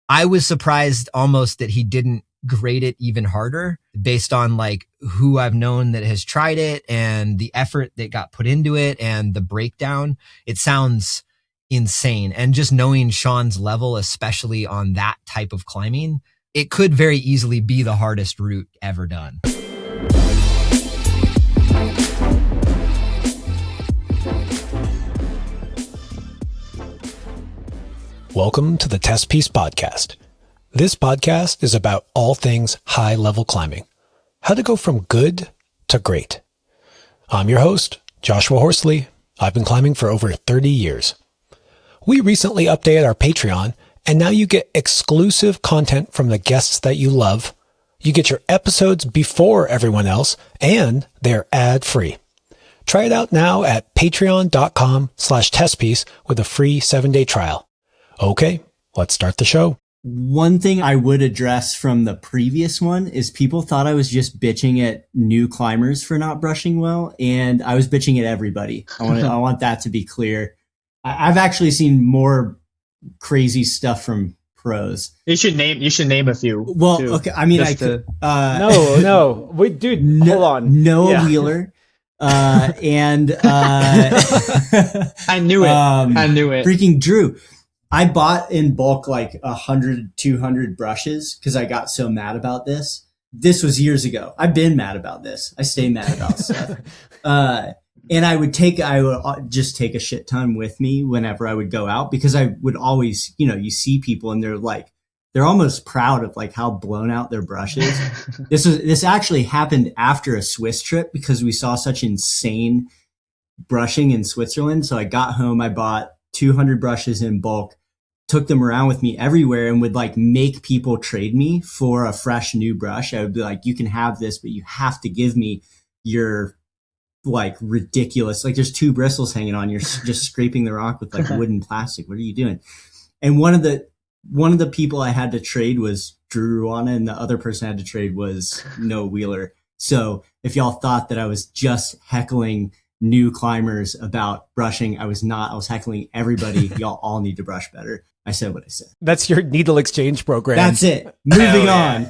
I was surprised almost that he didn't grade it even harder based on like who I've known that has tried it and the effort that got put into it and the breakdown. It sounds insane. And just knowing Sean's level, especially on that type of climbing, it could very easily be the hardest route ever done. Welcome to the Test Piece Podcast. This podcast is about all things high-level climbing. How to go from good to great. I'm your host, Joshua Horsley. I've been climbing for over 30 years. We recently updated our Patreon, and now you get exclusive content from the guests that you love. You get your episodes before everyone else, and they're ad-free. Try it out now at patreon.com/testpiece with a free 7-day trial. Okay, let's start the show. One thing I would address from the previous one is people thought I was just bitching at new climbers for not brushing well, and I was bitching at everybody. I want that to be clear. I've actually seen more crazy stuff from pros. You should name a few. Well, too, okay. I mean, I could. No. Wait, dude, hold on. Noah Wheeler. And I knew it. Freaking Drew. I bought in bulk like 100, 200 brushes because I got so mad about this. This was years ago. I've been mad about this. I stay mad about stuff. And I would just take a shit ton with me whenever I would go out because I would always, you see people and they're almost proud of like how blown out their brush is. This actually happened after a Swiss trip because we saw such insane brushing in Switzerland. So I got home, I bought 200 brushes in bulk, took them around with me everywhere and would like make people trade me for a fresh new brush. I would be like, you can have this, but you have to give me your like ridiculous, like there's 2 bristles hanging on. You're just scraping the rock with like wooden plastic. What are you doing? And one of the people I had to trade was Drew Ruana, and the other person I had to trade was Noah Wheeler. So if y'all thought that I was just heckling new climbers about brushing, I was not. I was heckling everybody. Y'all all need to brush better. I said what I said. That's your needle exchange program. That's it. Moving on.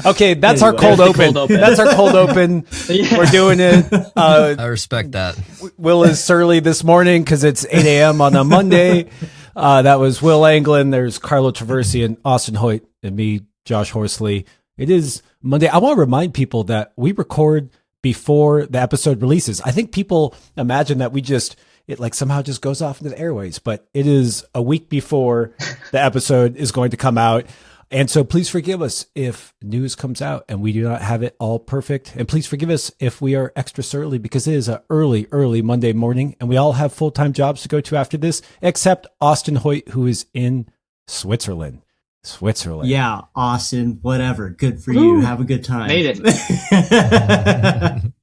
Okay, that's our cold open. That's our cold open. Yeah. We're doing it. I respect that. Will is surly this morning because it's 8 a.m. on a Monday. That was Will Anglin. There's Carlo Traversi and Austin Hoyt and me, Josh Horsley. It is Monday. I want to remind people that we record before the episode releases. I think people imagine that it like somehow just goes off into the airways, but it is a week before the episode is going to come out. And so please forgive us if news comes out and we do not have it all perfect. And please forgive us if we are extra surly because it is an early Monday morning and we all have full-time jobs to go to after this, except Austin Hoyt, who is in Switzerland. Yeah, Austin, whatever. Good for you. Have a good time. Made it.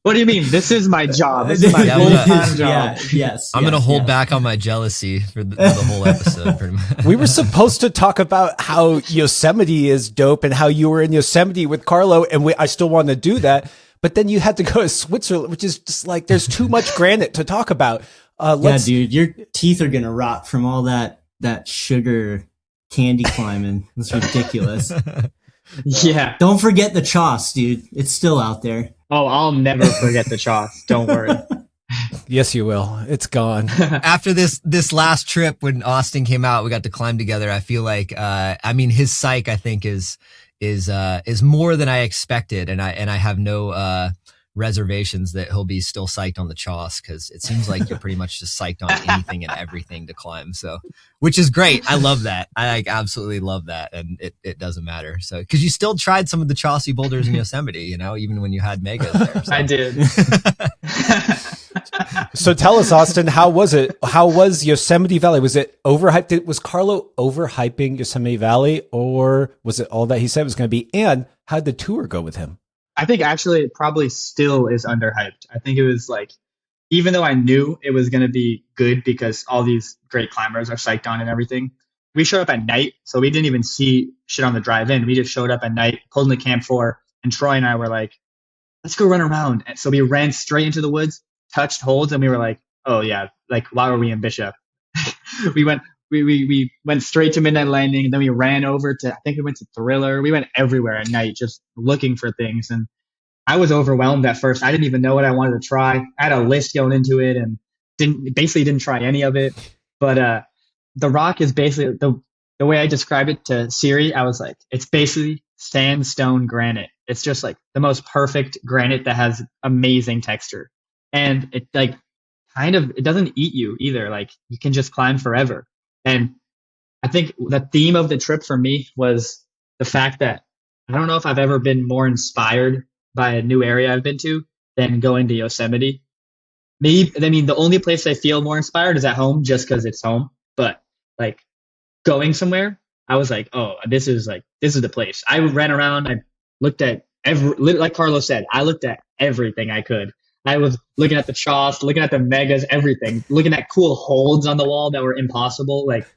What do you mean? This is my job. This is my full-time job. Yeah, yes. I'm going to hold back on my jealousy for the whole episode. Pretty much. We were supposed to talk about how Yosemite is dope and how you were in Yosemite with Carlo, and I still want to do that. But then you had to go to Switzerland, which is just like there's too much granite to talk about. Yeah, dude, your teeth are going to rot from all that sugar candy climbing. It's ridiculous. Yeah. Don't forget the choss, dude. It's still out there. Oh, I'll never forget the choss. Don't worry. Yes, you will. It's gone. After this last trip, when Austin came out, we got to climb together. I feel like, his psych, I think is more than I expected. And I have no, reservations that he'll be still psyched on the choss because it seems like you're pretty much just psyched on anything and everything to climb. So, which is great. I love that. I absolutely love that. And it doesn't matter. So, because you still tried some of the chossy boulders in Yosemite, even when you had megas there. So. I did. So tell us, Austin, how was it? How was Yosemite Valley? Was it overhyped? Was Carlo overhyping Yosemite Valley, or was it all that he said it was going to be? And how'd the tour go with him? I think actually it probably still is underhyped. I think it was like, even though I knew it was going to be good because all these great climbers are psyched on and everything, we showed up at night. So we didn't even see shit on the drive in. We just showed up at night, pulled in the camp 4, and Troy and I were like, let's go run around. And so we ran straight into the woods, touched holds, and we were like, oh yeah, like why were we in Bishop? We went we went straight to Midnight Landing, and then we ran over to, I think we went to Thriller. We went everywhere at night just looking for things. And I was overwhelmed at first. I didn't even know what I wanted to try. I had a list going into it and didn't try any of it. But the rock is basically the way I described it to Siri. I was like, it's basically sandstone granite. It's just like the most perfect granite that has amazing texture. And it like it doesn't eat you either. Like you can just climb forever. And I think the theme of the trip for me was the fact that I don't know if I've ever been more inspired by a new area I've been to than going to Yosemite. Maybe, I mean, the only place I feel more inspired is at home just because it's home. But like going somewhere, I was like, oh, this is the place. I ran around. I looked at like Carlos said, I looked at everything I could. I was looking at the chalks, looking at the megas, everything, looking at cool holds on the wall that were impossible. Like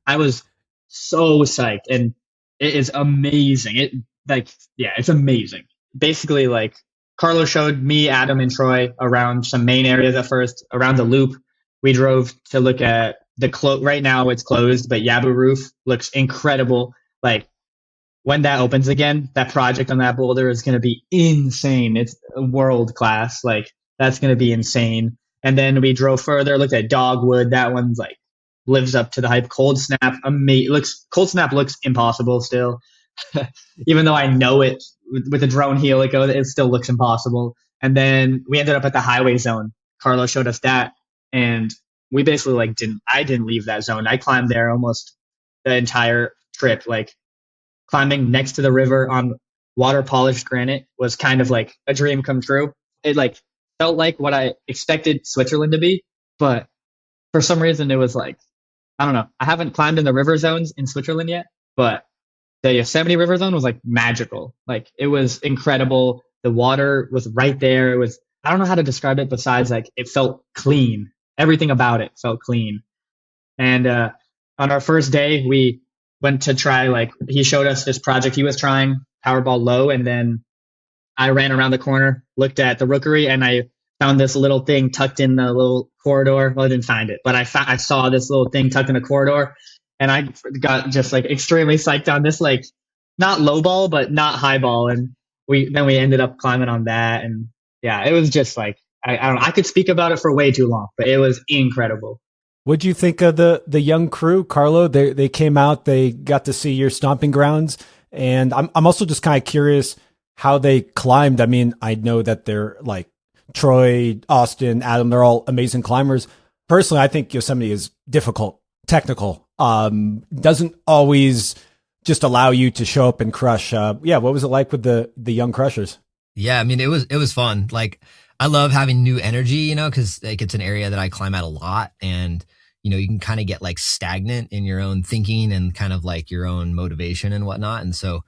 I was so psyched, and it is amazing. It's amazing. Basically, like Carlo showed me, Adam, and Troy around some main areas at first, around the loop. We drove to look at right now it's closed, but Yabu Roof looks incredible. Like when that opens again, that project on that boulder is going to be insane. It's world class. Like that's going to be insane. And then we drove further, looked at Dogwood. That one's like lives up to the hype. Cold Snap, Cold Snap looks impossible still. Even though I know it with the drone helico, it still looks impossible. And then we ended up at the highway zone. Carlos showed us that, and we basically I didn't leave that zone. I climbed there almost the entire trip. Like climbing next to the river on water polished granite was kind of like a dream come true. It like felt like what I expected Switzerland to be, but for some reason it was like, I don't know. I haven't climbed in the river zones in Switzerland yet, but the Yosemite River Zone was like magical. Like it was incredible. The water was right there. It was, I don't know how to describe it besides like it felt clean. Everything about it felt clean. And on our first day, we went to try, like he showed us this project he was trying, Powerball Low. And then I ran around the corner, looked at the rookery, and I found this little thing tucked in the little corridor. Well, I didn't find it, but I saw this little thing tucked in a corridor. And I got just like extremely psyched on this, like not low ball, but not high ball. And we ended up climbing on that. And yeah, it was just like, I don't know. I could speak about it for way too long, but it was incredible. What'd you think of the young crew, Carlo? They came out, they got to see your stomping grounds. And I'm also just kind of curious how they climbed. I mean, I know that they're like Troy, Austin, Adam, they're all amazing climbers. Personally, I think Yosemite is difficult, technical. Doesn't always just allow you to show up and crush. What was it like with the young crushers? Yeah, I mean, it was fun. Like, I love having new energy, because like it's an area that I climb at a lot, and you can kind of get like stagnant in your own thinking and kind of like your own motivation and whatnot. And so,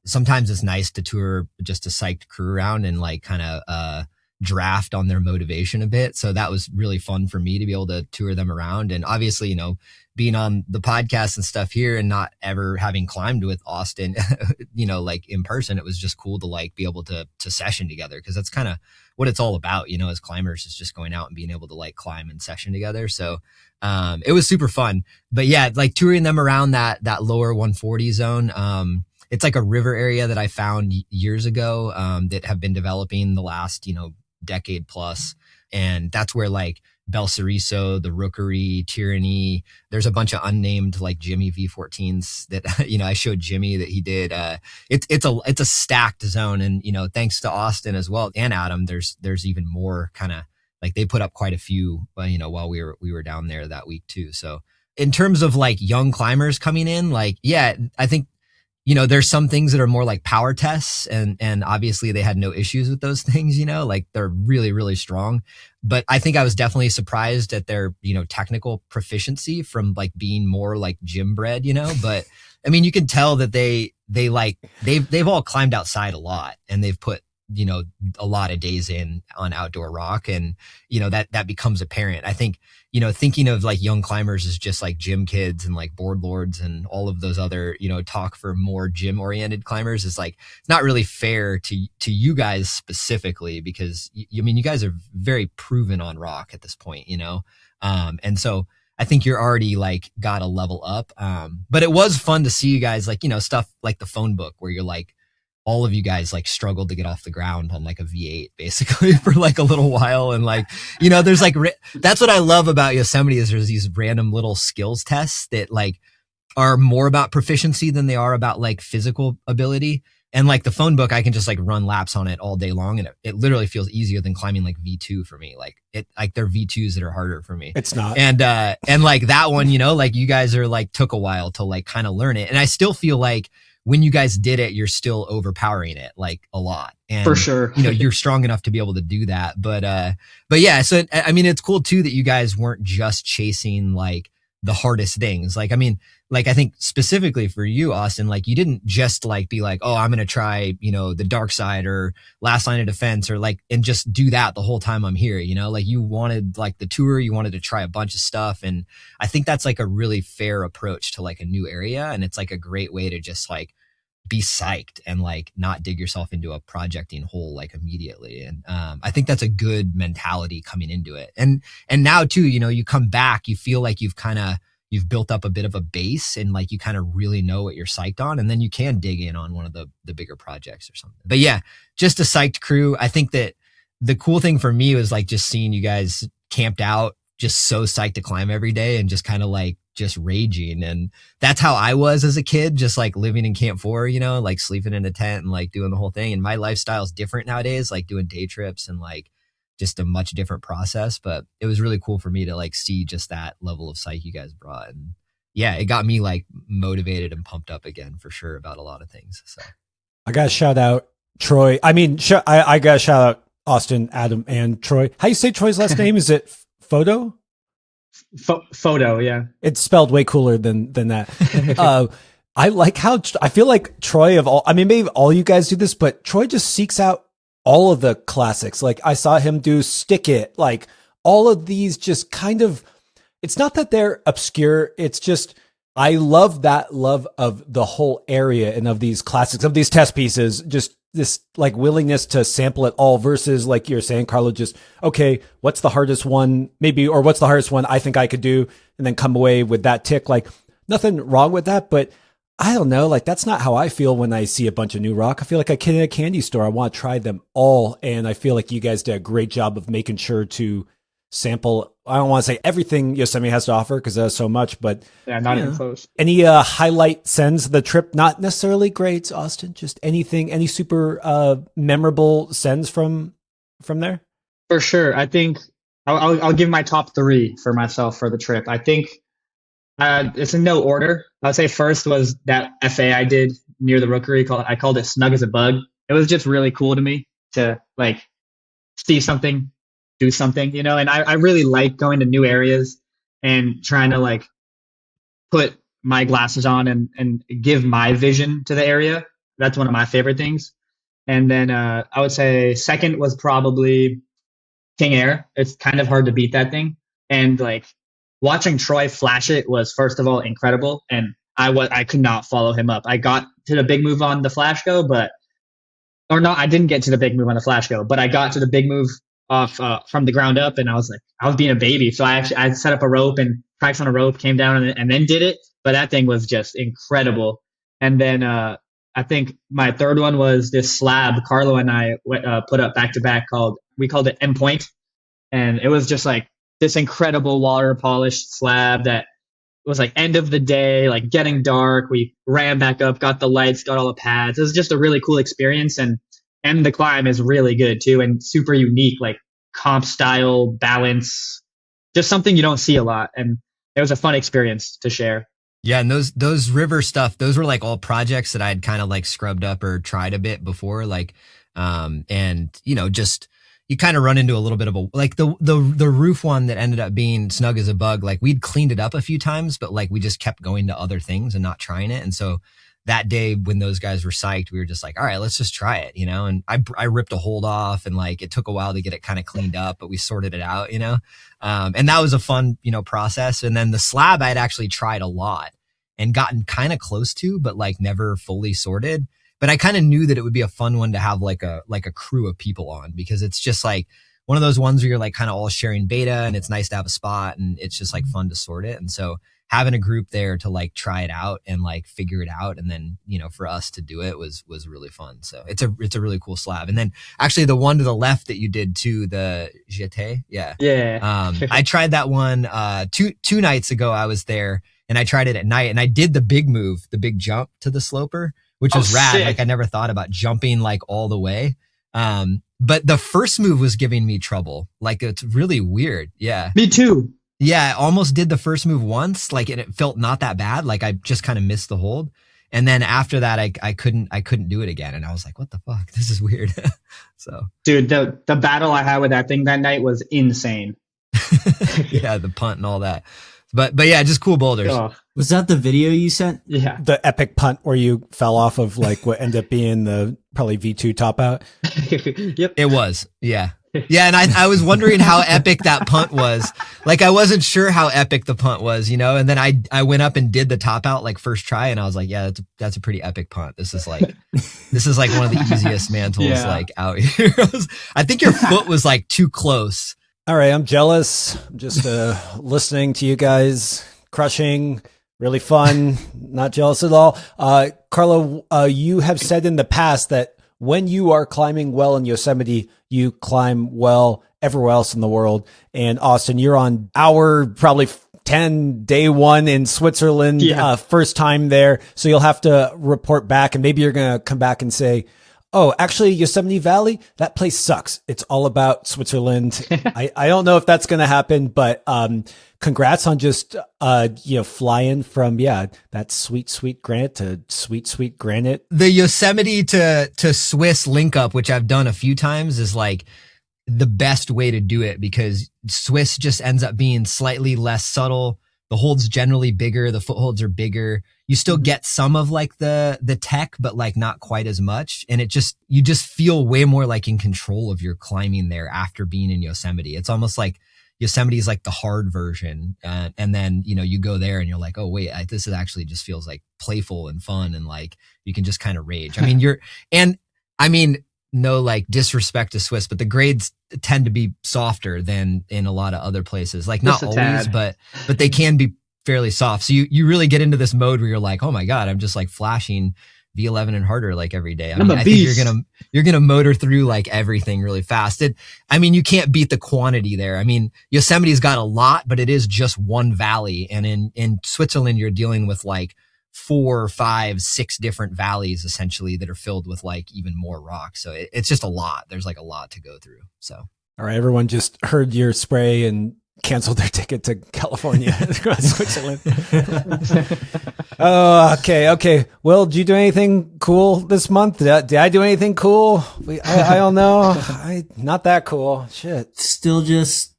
sometimes it's nice to tour just a psyched crew around and like kind of draft on their motivation a bit. So that was really fun for me to be able to tour them around. And obviously, being on the podcast and stuff here and not ever having climbed with Austin, like in person, it was just cool to like be able to session together. Cause that's kind of what it's all about, as climbers, is just going out and being able to like climb and session together. So, it was super fun. But yeah, like touring them around that lower 140 zone, it's like a river area that I found years ago, that have been developing the last, decade plus. And that's where like Belsariso, the Rookery, Tyranny, there's a bunch of unnamed like Jimmy V14s that, I showed Jimmy that he did. It's a stacked zone. And, thanks to Austin as well and Adam, there's even more kind of like they put up quite a few, while we were down there that week too. So in terms of like young climbers coming in, like, yeah, I think, there's some things that are more like power tests, and obviously they had no issues with those things, like they're really, really strong. But I think I was definitely surprised at their, technical proficiency from like being more like gym bred, but I mean, you can tell that they've all climbed outside a lot, and they've put, a lot of days in on outdoor rock, and, that becomes apparent. I think, thinking of like young climbers as just like gym kids and like board lords and all of those other, talk for more gym oriented climbers is like, it's not really fair to you guys specifically, because you guys are very proven on rock at this point, and so I think you're already like got a level up. But it was fun to see you guys like, stuff like the phone book where you're like, all of you guys like struggled to get off the ground on like a V8 basically for like a little while. And like, there's like, that's what I love about Yosemite is there's these random little skills tests that like are more about proficiency than they are about like physical ability. And like the phone book, I can just like run laps on it all day long. And it literally feels easier than climbing like V2 for me. Like they're V2s that are harder for me. It's not. And like that one, like you guys are like took a while to like kind of learn it. And I still feel like when you guys did it, you're still overpowering it like a lot. And, For sure. You're strong enough to be able to do that. But yeah, so I mean, it's cool too that you guys weren't just chasing like the hardest things. Like, I mean, like, I think specifically for you, Austin, like you didn't just like be like, oh, I'm going to try, the dark side or last line of defense or like, and just do that the whole time I'm here, like you wanted like the tour, you wanted to try a bunch of stuff. And I think that's like a really fair approach to like a new area. And it's like a great way to just like be psyched and like not dig yourself into a projecting hole like immediately. And I think that's a good mentality coming into it. And now too, you come back, you feel like you've built up a bit of a base and like you kind of really know what you're psyched on, and then you can dig in on one of the bigger projects or something. But yeah, just a psyched crew. I think that the cool thing for me was like just seeing you guys camped out, just so psyched to climb every day and just kind of like just raging. And that's how I was as a kid, just like living in Camp 4, like sleeping in a tent and like doing the whole thing. And my lifestyle is different nowadays, like doing day trips and like just a much different process. But it was really cool for me to like see just that level of psyche you guys brought. And yeah, it got me like motivated and pumped up again for sure about a lot of things. So I got to shout out Troy. I mean, I got to shout out Austin, Adam, and Troy. How you say Troy's last name? Is it Photo? Photo, yeah. It's spelled way cooler than that. I like how I feel like Troy maybe all you guys do this, but Troy just seeks out all of the classics. Like I saw him do Stick It, like all of these just kind of, it's not that they're obscure. It's just, I love that love of the whole area and of these classics, of these test pieces, just this like willingness to sample it all versus like you're saying, Carlo, just, okay, what's the hardest one maybe, or what's the hardest one I think I could do, and then come away with that tick. Like nothing wrong with that, but I don't know, like that's not how I feel when I see a bunch of new rock. I feel like a kid in a candy store. I want to try them all. And I feel like you guys did a great job of making sure to sample. I don't want to say everything Yosemite has to offer because there's so much, but yeah, not even close. Any highlight sends of the trip? Not necessarily grades, Austin, just anything, any super memorable sends from there? For sure. I think I'll give my top 3 for myself for the trip. I think it's in no order. I would say first was that FA I did near the Rookery. I called it Snug as a Bug. It was just really cool to me to like see something, do something, and I really like going to new areas and trying to like put my glasses on and give my vision to the area. That's one of my favorite things. And then I would say second was probably King Air. It's kind of hard to beat that thing. And like watching Troy flash it was first of all incredible. And I could not follow him up. I got to the big move on the flash go, I didn't get to the big move on the flash go, but I got to the big move off from the ground up, and I was being a baby. So I set up a rope and practiced on a rope, came down and then did it. But that thing was just incredible. And then I think my third one was this slab Carlo and I put up back to back we called it Endpoint. And it was just like this incredible water polished slab that was like end of the day, like getting dark. We ran back up, got the lights, got all the pads. It was just a really cool experience. And the climb is really good too and super unique, like comp style, balance, just something you don't see a lot. And it was a fun experience to share. Yeah, and those river stuff, those were like all projects that I'd kind of like scrubbed up or tried a bit before, like, and just you kind of run into a little bit of a like the roof one that ended up being Snug as a Bug. Like we'd cleaned it up a few times, but like we just kept going to other things and not trying it. And so that day when those guys were psyched, we were just like, all right, let's just try it, and I ripped a hold off and like it took a while to get it kind of cleaned up, but we sorted it out, and that was a fun, process. And then the slab I'd actually tried a lot and gotten kind of close to, but like never fully sorted. But I kind of knew that it would be a fun one to have like a crew of people on, because it's just like one of those ones where you're like kind of all sharing beta and it's nice to have a spot and it's just like fun to sort it. And so having a group there to like try it out and like figure it out, and then for us to do it was really fun. So it's a really cool slab. And then actually the one to the left that you did too, the Jeté, I tried that one two nights ago. I was there and I tried it at night, and I did the big move, the big jump to the sloper, which was rad. Sick. Like I never thought about jumping like all the way. But the first move was giving me trouble. Like it's really weird. Yeah. Me too. Yeah, I almost did the first move once, like, and it felt not that bad. Like I just kind of missed the hold. And then after that, I couldn't do it again. And I was like, what the fuck? This is weird. So, dude, the battle I had with that thing that night was insane. yeah, the punt and all that. But yeah, just cool boulders. Oh, Was that the video you sent? yeah. The epic punt where you fell off of like what ended up being the probably V2 top out. Yep. It was. Yeah. Yeah. And I was wondering how epic that punt was. Like, I wasn't sure how epic the punt was, and then I went up and did the top out like first try. And I was like, yeah, that's a pretty epic punt. This is like one of the easiest mantles like out here. I think your foot was like too close. All right. I'm jealous. I'm just listening to you guys crushing. Really fun. Not jealous at all. Carlo, you have said in the past that when you are climbing well in Yosemite, you climb well everywhere else in the world. And Austin, you're on our probably 10 day one in Switzerland, first time there. So you'll have to report back, and maybe you're going to come back and say, oh, actually, Yosemite Valley, that place sucks. It's all about Switzerland. I don't know if that's going to happen, but congrats on just flying from that sweet granite to sweet granite. The Yosemite to Swiss link up, which I've done a few times, is like the best way to do it, because Swiss just ends up being slightly less subtle. The hold's generally bigger. The footholds are bigger. You still get some of like the tech, but like not quite as much. And you just feel way more like in control of your climbing there after being in Yosemite. It's almost like Yosemite is like the hard version. And then, you go there and you're like, oh wait, this is actually just feels like playful and fun. And like, you can just kind of rage. I mean, no like disrespect to Swiss, but the grades tend to be softer than in a lot of other places. Like not always, but they can be fairly soft. So you really get into this mode where you're like, oh my God, I'm just like flashing V11 and harder like every day. I think you're gonna motor through like everything really fast. You can't beat the quantity there. Yosemite's got a lot, but it is just one valley. And in Switzerland, you're dealing with like 4, 5, 6 different valleys essentially that are filled with like even more rock. So it's just a lot. There's like a lot to go through. So, all right, everyone just heard your spray and canceled their ticket to California, Switzerland. Oh, okay. Will, did you do anything cool this month? Did I do anything cool? I don't know. Not that cool. Shit. Still just,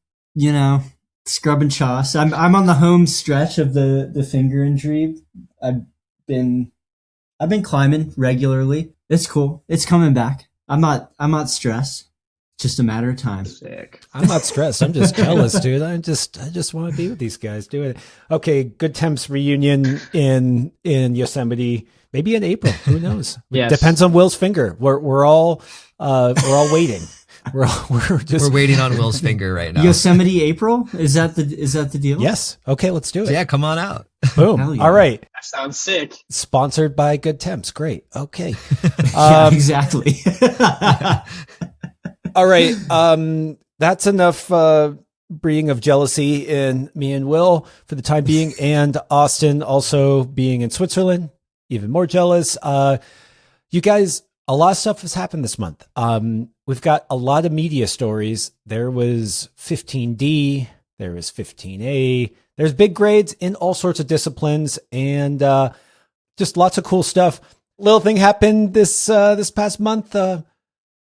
scrub and choss. I'm on the home stretch of the finger injury. I've been climbing regularly. It's cool. It's coming back. I'm not stressed. Just a matter of time. Sick. I'm not stressed. I'm just jealous, dude. I just want to be with these guys doing it. Okay, good Temps reunion in Yosemite. Maybe in April. Who knows? Yes. Depends on Will's finger. We're all waiting. We're waiting on Will's finger right now. Yosemite April? Is that the deal? Yes. Okay, let's do it. Yeah, come on out. Boom. Yeah. All right. That sounds sick. Sponsored by Good Temps. Great. Okay. Yeah, exactly. All right. That's enough breeding of jealousy in me and Will for the time being, and Austin also being in Switzerland, even more jealous. You guys, a lot of stuff has happened this month. We've got a lot of media stories. There was 15D, there was 15A, there's big grades in all sorts of disciplines, and just lots of cool stuff. Little thing happened this past month.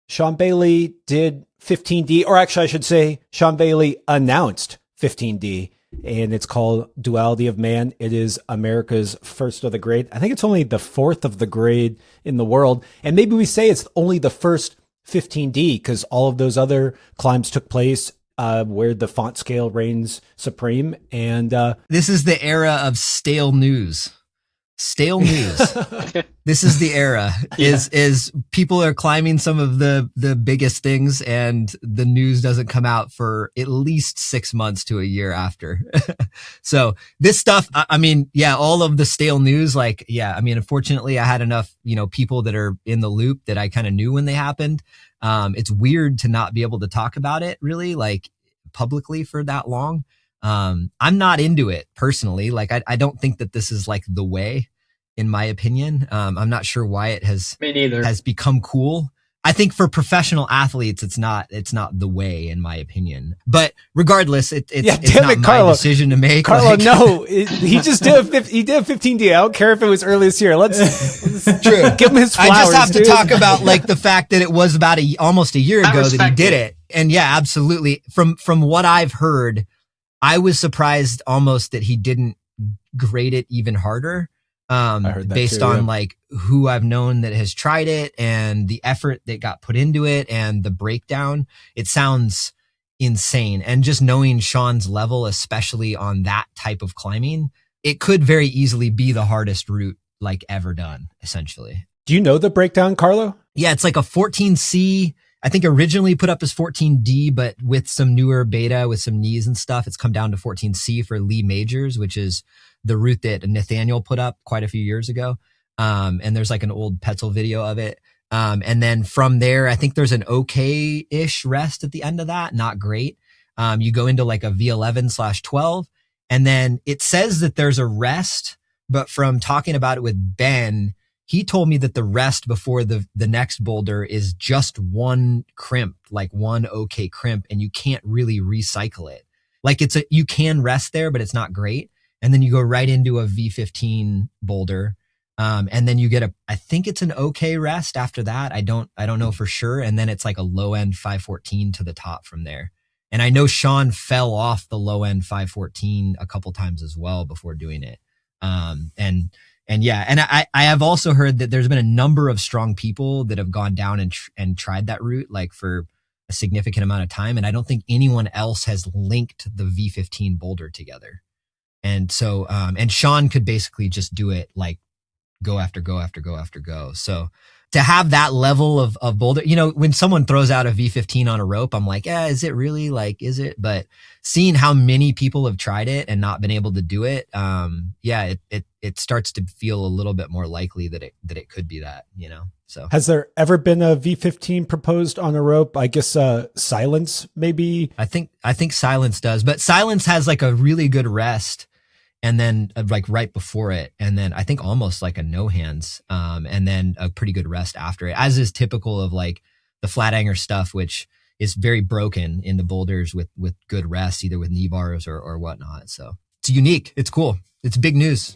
Sean Bailey did 15D, or actually I should say Sean Bailey announced 15D, and it's called Duality of Man. It is America's first of the grade. I think it's only the 4th of the grade in the world. And maybe we say it's only the first 15D because all of those other climbs took place where the font scale reigns supreme. And this is the era of stale news. Stale news. This is the era. Is people are climbing some of the biggest things, and the news doesn't come out for at least 6 months to a year after. So this stuff, I mean, yeah, all of the stale news, like, yeah, I mean, unfortunately, I had enough, people that are in the loop that I kind of knew when they happened. It's weird to not be able to talk about it really, like, publicly for that long. I'm not into it personally. Like, I don't think that this is like the way, in my opinion. I'm not sure why it has become cool. I think for professional athletes, it's not the way, in my opinion. But regardless, it's not my decision to make. Carlo, no, he just did a 15D. I don't care if it was early this year. Let's True. Give him his flowers. I just have to talk about like the fact that it was about almost a year ago that he did it. And yeah, absolutely. From what I've heard, I was surprised almost that he didn't grade it even harder. I heard that based too, on yeah. like who I've known that has tried it and the effort that got put into it and the breakdown. It sounds insane. And just knowing Sean's level, especially on that type of climbing, it could very easily be the hardest route like ever done, essentially. Do you know the breakdown, Carlo? Yeah, it's like a 14C. I think originally put up as 14D, but with some newer beta, with some knees and stuff, it's come down to 14C for Lee Majors, which is the route that Nathaniel put up quite a few years ago. And there's like an old Petzl video of it. And then from there, I think there's an okay-ish rest at the end of that. Not great. You go into like a V11/12, and then it says that there's a rest, but from talking about it with Ben, he told me that the rest before the next boulder is just one crimp, like one okay crimp, and you can't really recycle it. Like you can rest there, but it's not great. And then you go right into a V15 boulder. And then you get I think it's an okay rest after that. I don't know for sure. And then it's like a low end 514 to the top from there. And I know Sean fell off the low end 514 a couple times as well before doing it. And yeah, and I have also heard that there's been a number of strong people that have gone down and tried that route like for a significant amount of time. And I don't think anyone else has linked the V15 boulder together. And so, and Sean could basically just do it like go after go after go after go. So to have that level of boulder, when someone throws out a V15 on a rope, I'm like, yeah, is it really like, is it? But seeing how many people have tried it and not been able to do it, yeah, it starts to feel a little bit more likely that it could be that, so. Has there ever been a V15 proposed on a rope? I guess, Silence maybe. I think Silence does, but Silence has like a really good rest. And then like right before it. And then I think almost like a no hands. And then a pretty good rest after it, as is typical of like the flat hanger stuff, which is very broken in the boulders with good rest, either with knee bars or whatnot. So it's unique. It's cool. It's big news.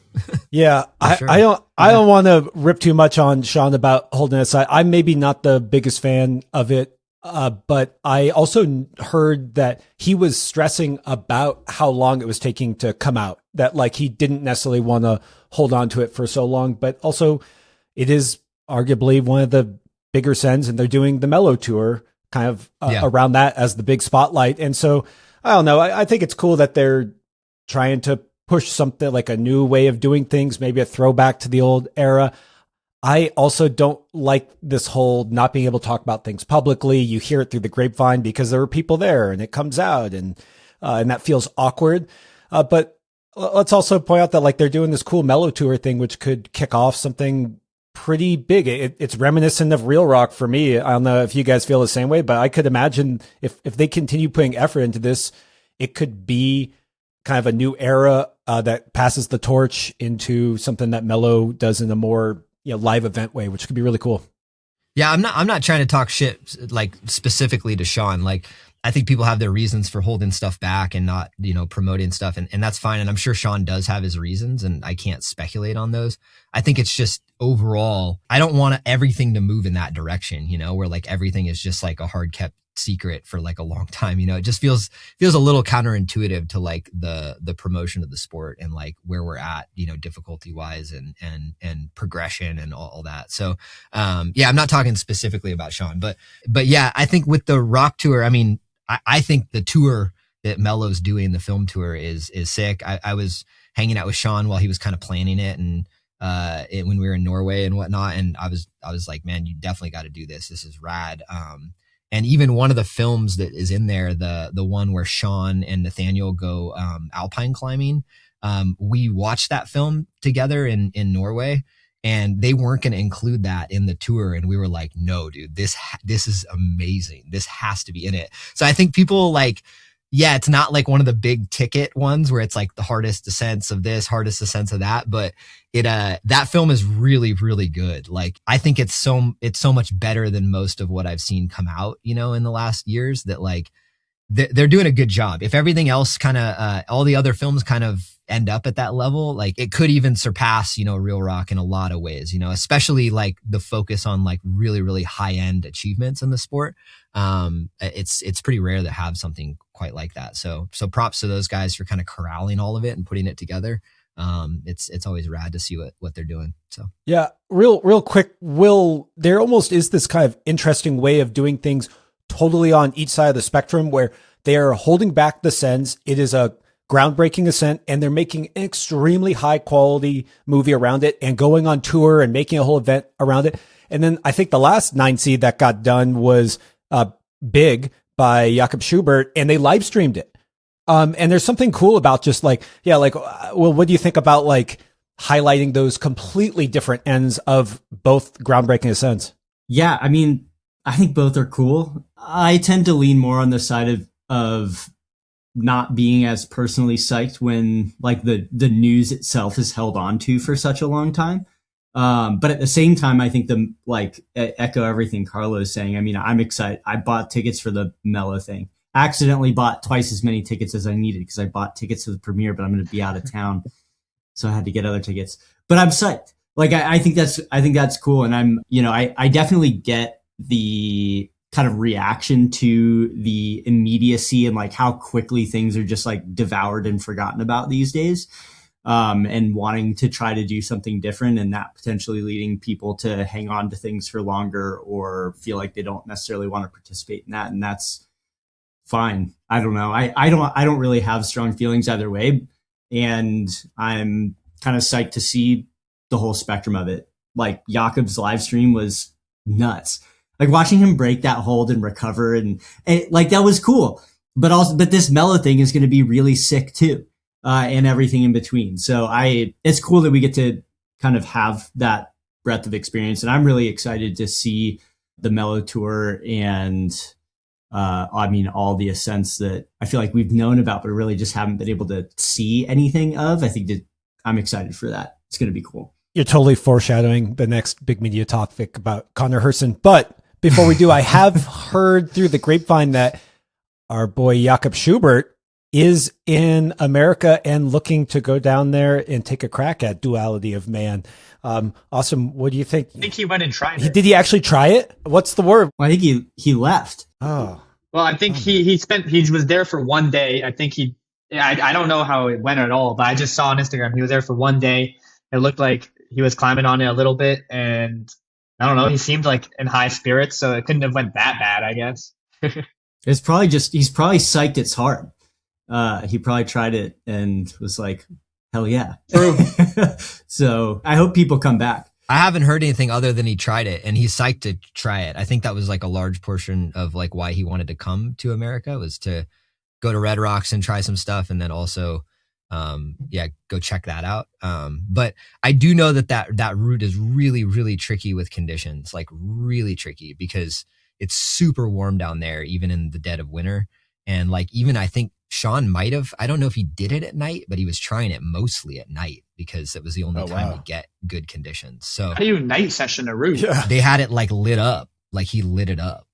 Yeah. Sure. I don't want to rip too much on Sean about holding it aside. I'm maybe not the biggest fan of it. But I also heard that he was stressing about how long it was taking to come out, that like he didn't necessarily want to hold on to it for so long, but also it is arguably one of the bigger sends, and they're doing the Mellow Tour kind of around that as the big spotlight. And so I don't know. I think it's cool that they're trying to push something like a new way of doing things, maybe a throwback to the old era. I also don't like this whole not being able to talk about things publicly. You hear it through the grapevine because there were people there and it comes out and that feels awkward. But let's also point out that like they're doing this cool Mellow Tour thing, which could kick off something pretty big. It's reminiscent of Real Rock for me. I don't know if you guys feel the same way, but I could imagine if they continue putting effort into this, it could be kind of a new era that passes the torch into something that Mellow does in a more live event way, which could be really cool. Yeah, I'm not trying to talk shit like specifically to Sean. Like I think people have their reasons for holding stuff back and not, promoting stuff, and that's fine. And I'm sure Sean does have his reasons, and I can't speculate on those. I think it's just overall, I don't want everything to move in that direction, where like everything is just like a hard kept secret for like a long time. It just feels a little counterintuitive to like the promotion of the sport and like where we're at, difficulty wise and progression and all that. So, yeah, I'm not talking specifically about Sean, but yeah, I think with the Rock Tour, I mean, I think the tour that Mello's doing, the film tour is sick. I was hanging out with Sean while he was kind of planning it, and when we were in Norway and whatnot. And I was like, man, you definitely got to do this. This is rad. And even one of the films that is in there, the one where Sean and Nathaniel go alpine climbing, we watched that film together in Norway, and they weren't going to include that in the tour. And we were like, no, dude, this is amazing. This has to be in it. So I think people like, yeah, it's not like one of the big ticket ones where it's like the hardest descents of this, hardest descents of that, but that film is really, really good. Like, I think it's so much better than most of what I've seen come out, in the last years, that like they're doing a good job. If everything else kind of, all the other films kind of end up at that level, like it could even surpass, Real Rock in a lot of ways, especially like the focus on like really, really high end achievements in the sport. It's pretty rare to have something quite like that. So props to those guys for kind of corralling all of it and putting it together. It's always rad to see what they're doing. So yeah, real quick, Will, there almost is this kind of interesting way of doing things totally on each side of the spectrum where they are holding back the sends. It is a groundbreaking ascent, and they're making an extremely high quality movie around it and going on tour and making a whole event around it. And then I think the last 9C that got done was Big by Jakob Schubert, and they live streamed it. And there's something cool about just like, well, what do you think about like highlighting those completely different ends of both groundbreaking ascents? Yeah, I mean, I think both are cool. I tend to lean more on the side of not being as personally psyched when like the news itself is held on to for such a long time. But at the same time, I think echo everything Carlo is saying. I mean, I'm excited. I bought tickets for the Mellow thing. I accidentally bought twice as many tickets as I needed because I bought tickets to the premiere, but I'm going to be out of town. So I had to get other tickets, but I'm psyched. Like, I think that's cool. And I'm, I definitely get the kind of reaction to the immediacy and like how quickly things are just like devoured and forgotten about these days. And wanting to try to do something different, and that potentially leading people to hang on to things for longer or feel like they don't necessarily want to participate in that. And that's fine. I don't know. I don't really have strong feelings either way. And I'm kind of psyched to see the whole spectrum of it. Like Jakob's live stream was nuts. Like watching him break that hold and recover and like that was cool. But this Mellow thing is going to be really sick too. And everything in between. So it's cool that we get to kind of have that breadth of experience. And I'm really excited to see the Mellow tour and, all the ascents that I feel like we've known about, but really just haven't been able to see anything of. I think that I'm excited for that. It's going to be cool. You're totally foreshadowing the next big media topic about Connor Herson. But before we do, I have heard through the grapevine that our boy Jakob Schubert is in America and looking to go down there and take a crack at Duality of Man. Awesome. What do you think? I think he went and tried it. Did he actually try it? What's the word? Well, I think he left. Oh, well, I think he was there for one day. I think I don't know how it went at all, but I just saw on Instagram, he was there for one day. It looked like he was climbing on it a little bit, and I don't know, he seemed like in high spirits, so it couldn't have went that bad, I guess. He's probably psyched it's hard. He probably tried it and was like, hell yeah. So I hope people come back. I haven't heard anything other than he tried it and he's psyched to try it. I think that was like a large portion of like why he wanted to come to America, was to go to Red Rocks and try some stuff. And then also, go check that out. But I do know that route is really, really tricky with conditions, like really tricky, because it's super warm down there, even in the dead of winter. And like, even I think Sean I don't know if he did it at night, but he was trying it mostly at night because it was the only time to get good conditions. So how do you night session a route? Yeah. They had it like lit up, like he lit it up.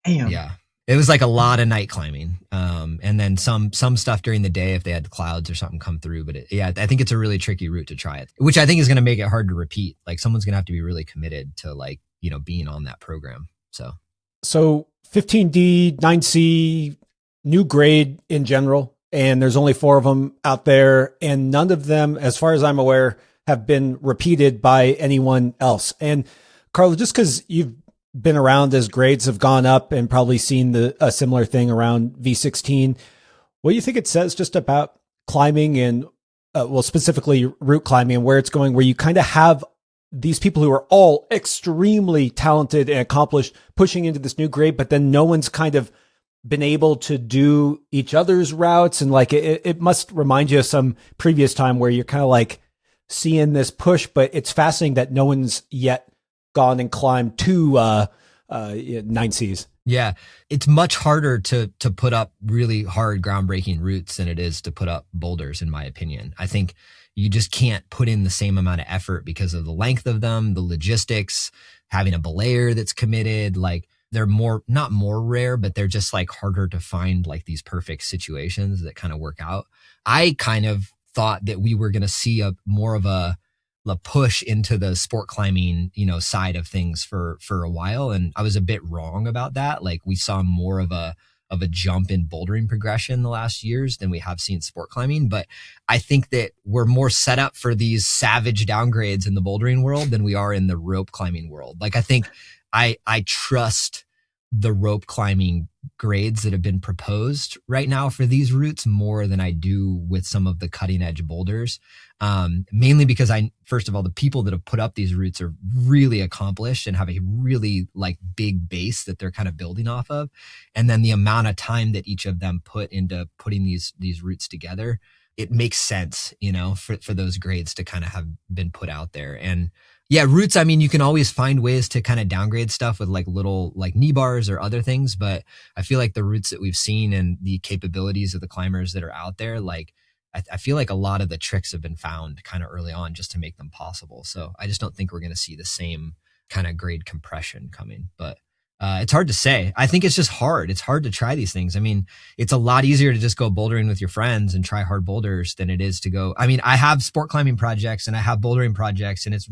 Damn. Yeah. It was like a lot of night climbing. And then some stuff during the day if they had clouds or something come through. But I think it's a really tricky route to try it, which I think is going to make it hard to repeat. Like someone's going to have to be really committed to like, being on that program. So 15D, 9C, new grade in general, and there's only 4 of them out there, and none of them, as far as I'm aware, have been repeated by anyone else. And Carlo, just because you've been around as grades have gone up and probably seen a similar thing around V16, what do you think it says just about climbing and well, specifically route climbing and where it's going, where you kind of have these people who are all extremely talented and accomplished pushing into this new grade, but then no one's kind of been able to do each other's routes. And like, it must remind you of some previous time where you're kind of like seeing this push, but it's fascinating that no one's yet gone and climbed 9Cs. Yeah. It's much harder to put up really hard groundbreaking routes than it is to put up boulders, in my opinion. I think you just can't put in the same amount of effort because of the length of them, the logistics, having a belayer that's committed. Like, they're not more rare, but they're just like harder to find, like these perfect situations that kind of work out. I kind of thought that we were going to see more of a push into the sport climbing, side of things for a while. And I was a bit wrong about that. Like, we saw more of a jump in bouldering progression the last years than we have seen sport climbing. But I think that we're more set up for these savage downgrades in the bouldering world than we are in the rope climbing world. Like, I think I trust the rope climbing grades that have been proposed right now for these routes more than I do with some of the cutting edge boulders. Mainly because first of all, the people that have put up these routes are really accomplished and have a really like big base that they're kind of building off of. And then the amount of time that each of them put into putting these routes together, it makes sense, for those grades to kind of have been put out there. And yeah, routes, I mean, you can always find ways to kind of downgrade stuff with like little like knee bars or other things. But I feel like the routes that we've seen and the capabilities of the climbers that are out there, like, I feel like a lot of the tricks have been found kind of early on just to make them possible. So I just don't think we're going to see the same kind of grade compression coming. But it's hard to say. I think it's just hard. It's hard to try these things. I mean, it's a lot easier to just go bouldering with your friends and try hard boulders than it is to go. I mean, I have sport climbing projects and I have bouldering projects, and it's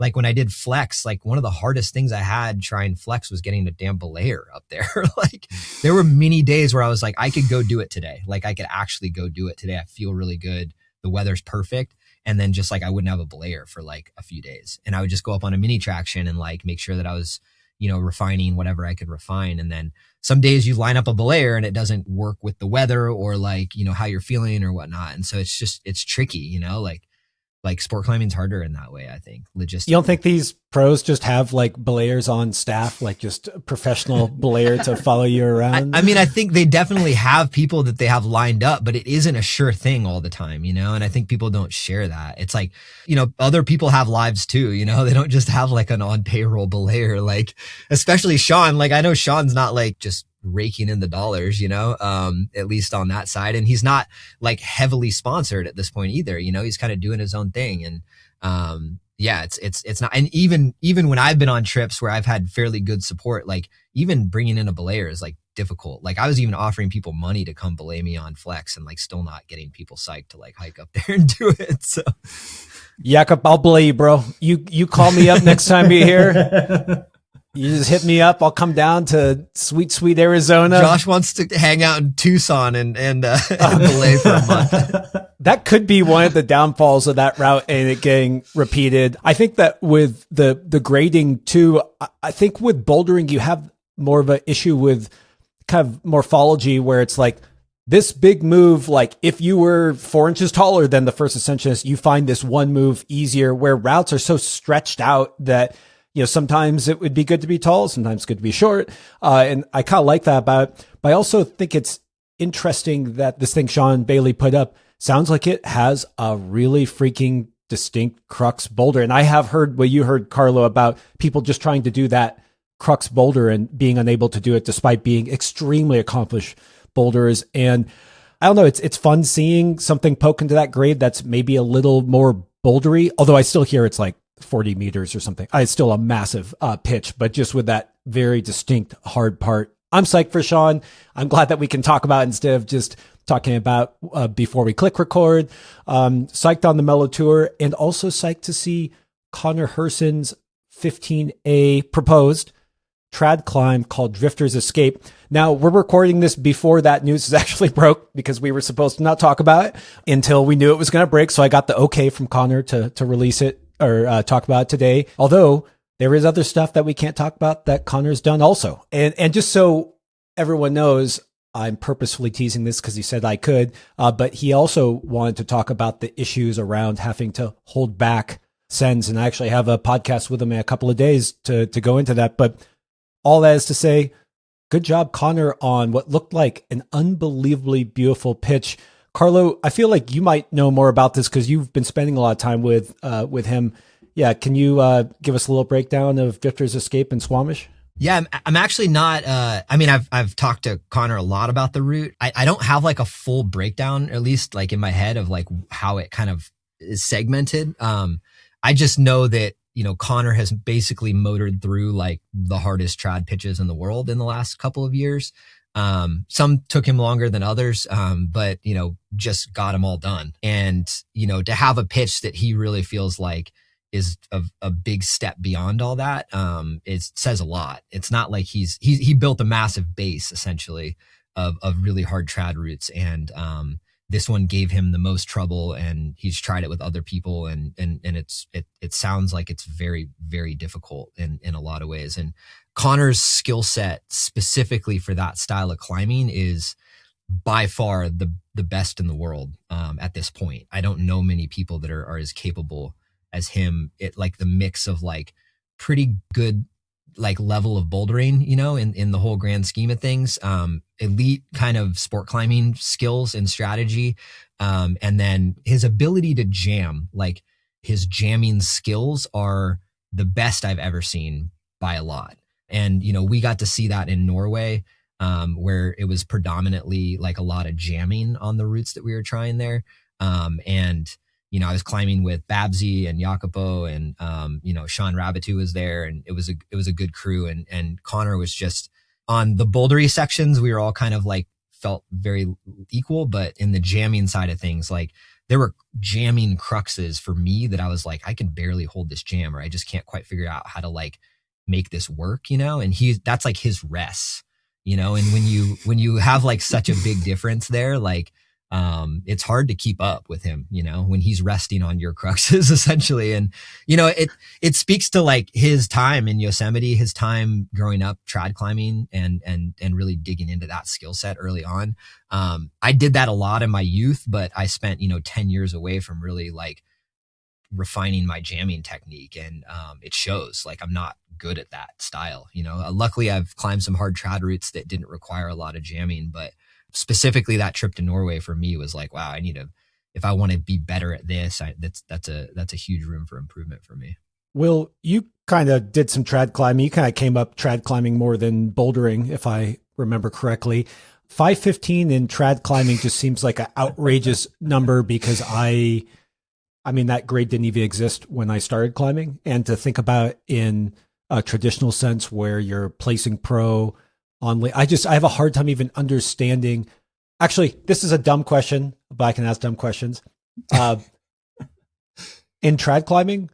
like when I did flex, like one of the hardest things I had trying flex was getting a damn belayer up there. Like, there were many days where I was like, I could go do it today. Like, I could actually go do it today. I feel really good. The weather's perfect. And then just like, I wouldn't have a belayer for like a few days. And I would just go up on a mini traction and like make sure that I was, refining whatever I could refine. And then some days you line up a belayer and it doesn't work with the weather or like, how you're feeling or whatnot. And so it's tricky, like sport climbing's harder in that way, I think. Logistically. You don't think these pros just have like belayers on staff, like just a professional belayer to follow you around? I mean, I think they definitely have people that they have lined up, but it isn't a sure thing all the time, and I think people don't share that. It's like, other people have lives too, they don't just have like an on payroll belayer, like, especially Sean. Like, I know Sean's not like just raking in the dollars, at least on that side. And he's not like heavily sponsored at this point either. He's kind of doing his own thing. And, yeah, it's not. And even when I've been on trips where I've had fairly good support, like even bringing in a belayer is like difficult. Like, I was even offering people money to come belay me on flex and like still not getting people psyched to like hike up there and do it. So Jakob, I'll belay you, bro. You call me up next time you're here. You just hit me up. I'll come down to sweet Arizona. Josh wants to hang out in Tucson and belay for a month. That could be one of the downfalls of that route and it getting repeated. I think that with the grading too, I think with bouldering, you have more of an issue with kind of morphology where it's like this big move, like if you were 4 inches taller than the first ascensionist, you find this one move easier, where routes are so stretched out that sometimes it would be good to be tall, sometimes good to be short. And I kind of like that about it. But I also think it's interesting that this thing Sean Bailey put up sounds like it has a really freaking distinct crux boulder. And I have heard what you heard, Carlo, about people just trying to do that crux boulder and being unable to do it despite being extremely accomplished boulders. And I don't know, it's fun seeing something poke into that grade that's maybe a little more bouldery, although I still hear it's like 40 meters or something. It's still a massive pitch, but just with that very distinct hard part. I'm psyched for Sean. I'm glad that we can talk about it instead of just talking about before we click record. Psyched on the Mellow Tour, and also psyched to see Connor Herson's 15A proposed trad climb called Drifter's Escape. Now, we're recording this before that news is actually broke because we were supposed to not talk about it until we knew it was going to break. So I got the okay from Connor to release it or talk about it today. Although there is other stuff that we can't talk about that Connor's done also. And just so everyone knows, I'm purposefully teasing this because he said I could, but he also wanted to talk about the issues around having to hold back sends. And I actually have a podcast with him in a couple of days to go into that. But all that is to say, good job, Connor, on what looked like an unbelievably beautiful pitch. Carlo, I feel like you might know more about this because you've been spending a lot of time with him. Yeah, can you give us a little breakdown of Drifter's Escape and Squamish? Yeah, I'm actually not, I mean, I've talked to Connor a lot about the route. I don't have like a full breakdown, at least like in my head, of like how it kind of is segmented. I just know that, Connor has basically motored through like the hardest trad pitches in the world in the last couple of years. Some took him longer than others, but, just got them all done. And, to have a pitch that he really feels like is a big step beyond all that, it says a lot. It's not like he built a massive base essentially of really hard trad routes, and this one gave him the most trouble, and he's tried it with other people, and it sounds like it's very, very difficult in a lot of ways. And Connor's skill set specifically for that style of climbing is by far the best in the world at this point. I don't know many people that are as capable as him. It like the mix of like pretty good like level of bouldering, in the whole grand scheme of things, elite kind of sport climbing skills and strategy, and then his ability to jam. Like his jamming skills are the best I've ever seen by a lot. And we got to see that in Norway, where it was predominantly like a lot of jamming on the routes that we were trying there. And I was climbing with Babsy and Jacopo and, Sean Rabitou was there, and it was a good crew. And Connor was just on the bouldery sections. We were all kind of like felt very equal, but in the jamming side of things, like there were jamming cruxes for me that I was like, I can barely hold this jam, or I just can't quite figure out how to like make this work, and that's like his res, and when you have like such a big difference there, like, it's hard to keep up with him, when he's resting on your cruxes essentially. And, it speaks to like his time in Yosemite, his time growing up trad climbing and really digging into that skill set early on. I did that a lot in my youth, but I spent, 10 years away from really like refining my jamming technique. And, it shows like I'm not good at that style, luckily I've climbed some hard trad routes that didn't require a lot of jamming, but specifically that trip to Norway for me was like, wow, if I want to be better at this, that's a huge room for improvement for me. Will, you kind of did some trad climbing. You kind of came up trad climbing more than bouldering, if I remember correctly. 515 in trad climbing just seems like an outrageous number, because I mean, that grade didn't even exist when I started climbing. And to think about in a traditional sense where you're placing pro on, I have a hard time even understanding. Actually, this is a dumb question, but I can ask dumb questions. In trad climbing,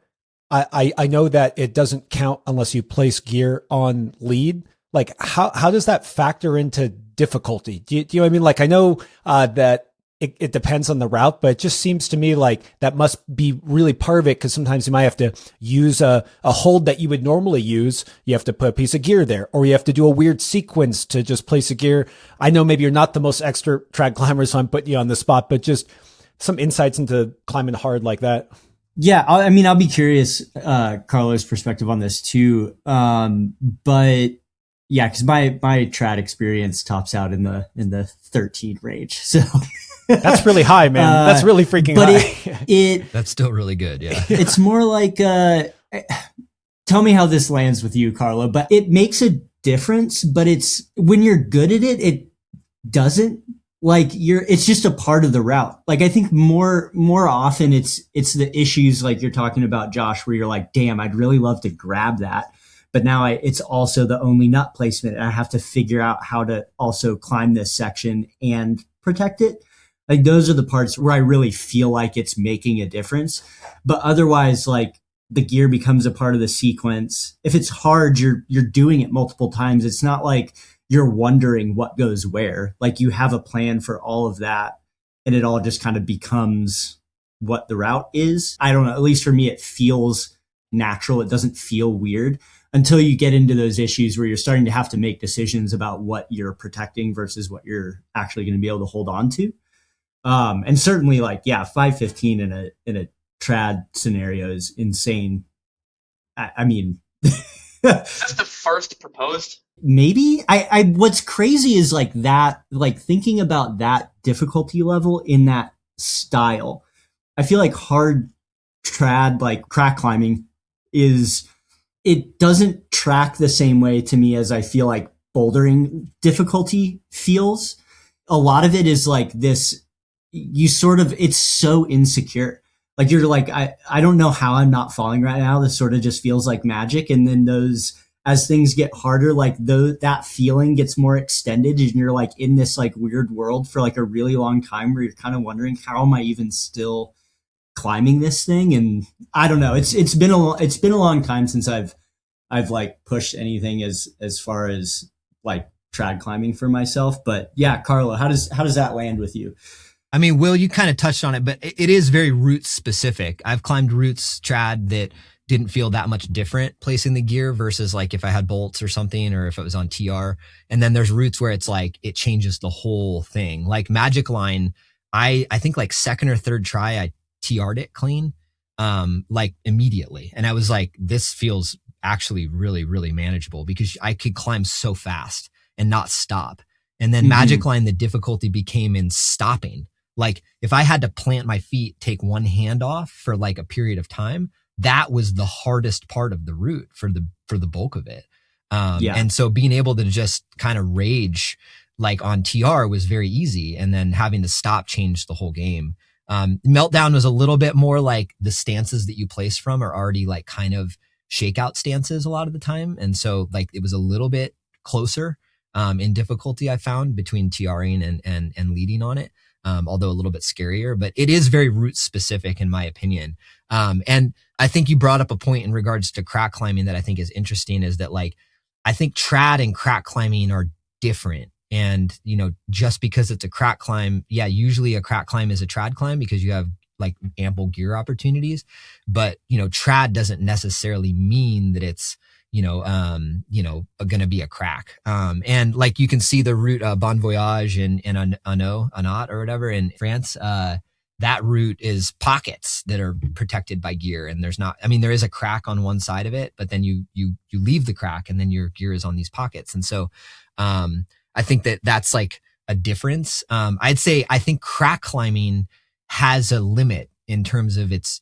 I know that it doesn't count unless you place gear on lead. Like how does that factor into difficulty? Do you know what I mean? Like I know that it depends on the route, but it just seems to me like that must be really part of it, because sometimes you might have to use a hold that you would normally use. You have to put a piece of gear there, or you have to do a weird sequence to just place a gear. I know maybe you're not the most expert trad climber, so I'm putting you on the spot, but just some insights into climbing hard like that. Yeah, I'll be curious, Carlo's perspective on this too. But yeah, because my trad experience tops out in the 13 range, so. That's really high, man. That's really freaking high. That's still really good. Yeah. It's more like, tell me how this lands with you, Carlo, but it makes a difference, but it's when you're good at it, it doesn't like it's just a part of the route. Like I think more often it's the issues like you're talking about, Josh, where you're like, damn, I'd really love to grab that. But now it's also the only nut placement. And I have to figure out how to also climb this section and protect it. Like those are the parts where I really feel like it's making a difference. But otherwise, like the gear becomes a part of the sequence. If it's hard, you're doing it multiple times. It's not like you're wondering what goes where. Like you have a plan for all of that, and it all just kind of becomes what the route is. I don't know. At least for me, it feels natural. It doesn't feel weird. until you get into those issues where you're starting to have to make decisions about what you're protecting versus what you're actually going to be able to hold on to. And certainly 515 in a trad scenario is insane. I mean, that's the first proposed. Maybe what's crazy is thinking about that difficulty level in that style. I feel like hard trad, like crack climbing, it doesn't track the same way to me as I feel like bouldering difficulty feels. A lot of it is like this, it's so insecure. Like you're like, I don't know how I'm not falling right now. This sort of just feels like magic. And then as things get harder, that feeling gets more extended and you're like in this like weird world for like a really long time where you're kind of wondering, how am I even still climbing this thing? And I don't know. It's been a long time since I've like pushed anything as far as like trad climbing for myself. But yeah, Carlo, how does that land with you? I mean, Will, you kind of touched on it, but it is very route specific. I've climbed routes trad that didn't feel that much different placing the gear versus like if I had bolts or something, or if it was on TR. And then there's routes where it's like, it changes the whole thing. Like Magic Line, I think like second or third try, I TR'd it clean, like immediately. And I was like, this feels actually really, really manageable because I could climb so fast and not stop. And then Magic Line, the difficulty became in stopping. Like if I had to plant my feet, take one hand off for like a period of time, that was the hardest part of the route for the bulk of it. And so being able to just kind of rage like on TR was very easy. And then having to stop changed the whole game. Meltdown was a little bit more like the stances that you place from are already like kind of shakeout stances a lot of the time. And so like it was a little bit closer in difficulty I found between TRing and leading on it. Although a little bit scarier, but it is very route specific in my opinion. And I think you brought up a point in regards to crack climbing that I think is interesting is that like, I think trad and crack climbing are different. And, just because it's a crack climb, usually a crack climb is a trad climb because you have like ample gear opportunities, but, trad doesn't necessarily mean that it's, going to be a crack. And like you can see the route, Bon Voyage in Anat or whatever in France, that route is pockets that are protected by gear. And there is a crack on one side of it, but then you leave the crack and then your gear is on these pockets. And so, I think that's like a difference. I'd say, I think crack climbing has a limit in terms of its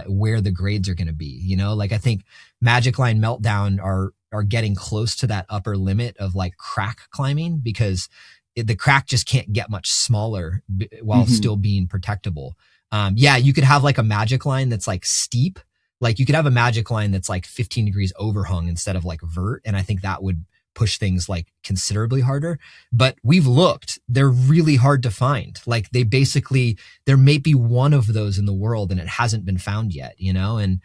where the grades are going to be, like I think Magic Line Meltdown are getting close to that upper limit of like crack climbing because the crack just can't get much smaller while still being protectable. You could have like a Magic Line that's like steep. Like you could have a Magic Line that's like 15 degrees overhung instead of like vert. And I think that would push things like considerably harder, but we've looked, they're really hard to find. Like there may be one of those in the world and it hasn't been found yet, and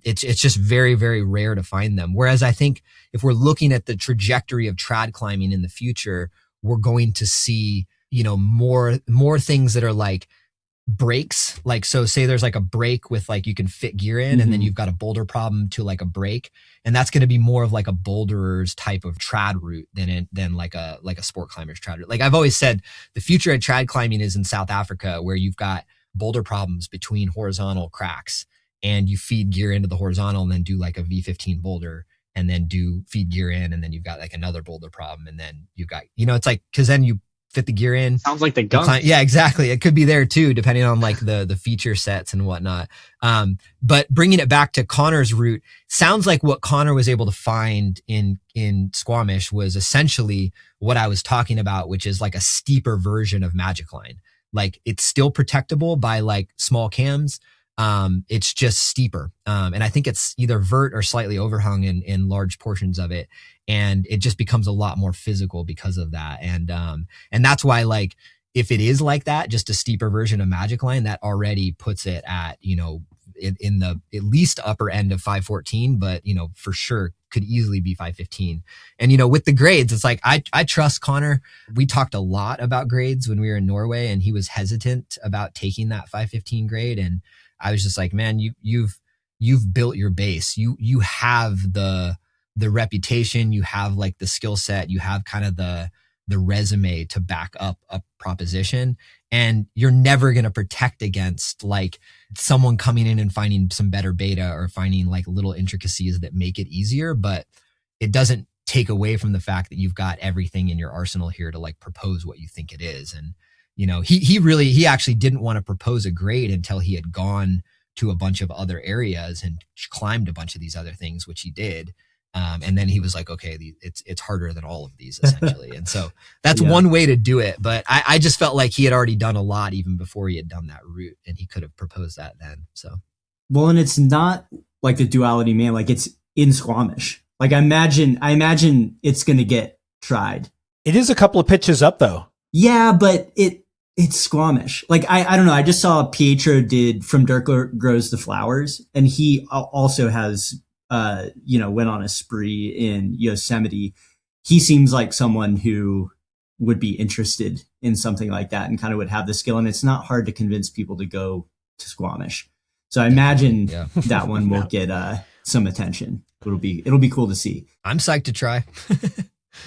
it's just very, very rare to find them. Whereas I think if we're looking at the trajectory of trad climbing in the future, we're going to see, more things that are like breaks. Like, so say there's like a break with like, you can fit gear in and then you've got a boulder problem to like a break. And that's going to be more of like a boulderer's type of trad route than like a sport climber's trad route. Like I've always said, the future of trad climbing is in South Africa where you've got boulder problems between horizontal cracks and you feed gear into the horizontal and then do like a V15 boulder and then do feed gear in. And then you've got like another boulder problem. And then you've got, it's like, cause then you fit the gear in. Sounds like the gun. Yeah, exactly. It could be there too, depending on like the feature sets and whatnot. But bringing it back to Connor's route, sounds like what Connor was able to find in Squamish was essentially what I was talking about, which is like a steeper version of Magic Line. Like it's still protectable by like small cams. It's just steeper. And I think it's either vert or slightly overhung in large portions of it. And it just becomes a lot more physical because of that. And that's why, like, if it is like that, just a steeper version of Magic Line, that already puts it at, in the at least upper end of 514, but, for sure could easily be 515. And, with the grades, it's like, I trust Connor. We talked a lot about grades when we were in Norway and he was hesitant about taking that 515 grade. And I was just like, man, you've you've built your base. You have the reputation, you have like the skill set, you have kind of the resume to back up a proposition, and you're never going to protect against like someone coming in and finding some better beta or finding like little intricacies that make it easier, but it doesn't take away from the fact that you've got everything in your arsenal here to like propose what you think it is. And he actually didn't want to propose a grade until he had gone to a bunch of other areas and climbed a bunch of these other things, which he did. And then he was like, okay, it's harder than all of these essentially. And so that's one way to do it. But I just felt like he had already done a lot even before he had done that route, and he could have proposed that then. So, well, and it's not like the Duality, man. Like it's in Squamish. Like I imagine it's going to get tried. It is a couple of pitches up though. Yeah, but it's Squamish. Like I don't know. I just saw Pietro did From Dirt Grows the Flowers, and he also has went on a spree in Yosemite. He seems like someone who would be interested in something like that and kind of would have the skill. And it's not hard to convince people to go to Squamish. So I imagine that one will get some attention. It'll be cool to see. I'm psyched to try.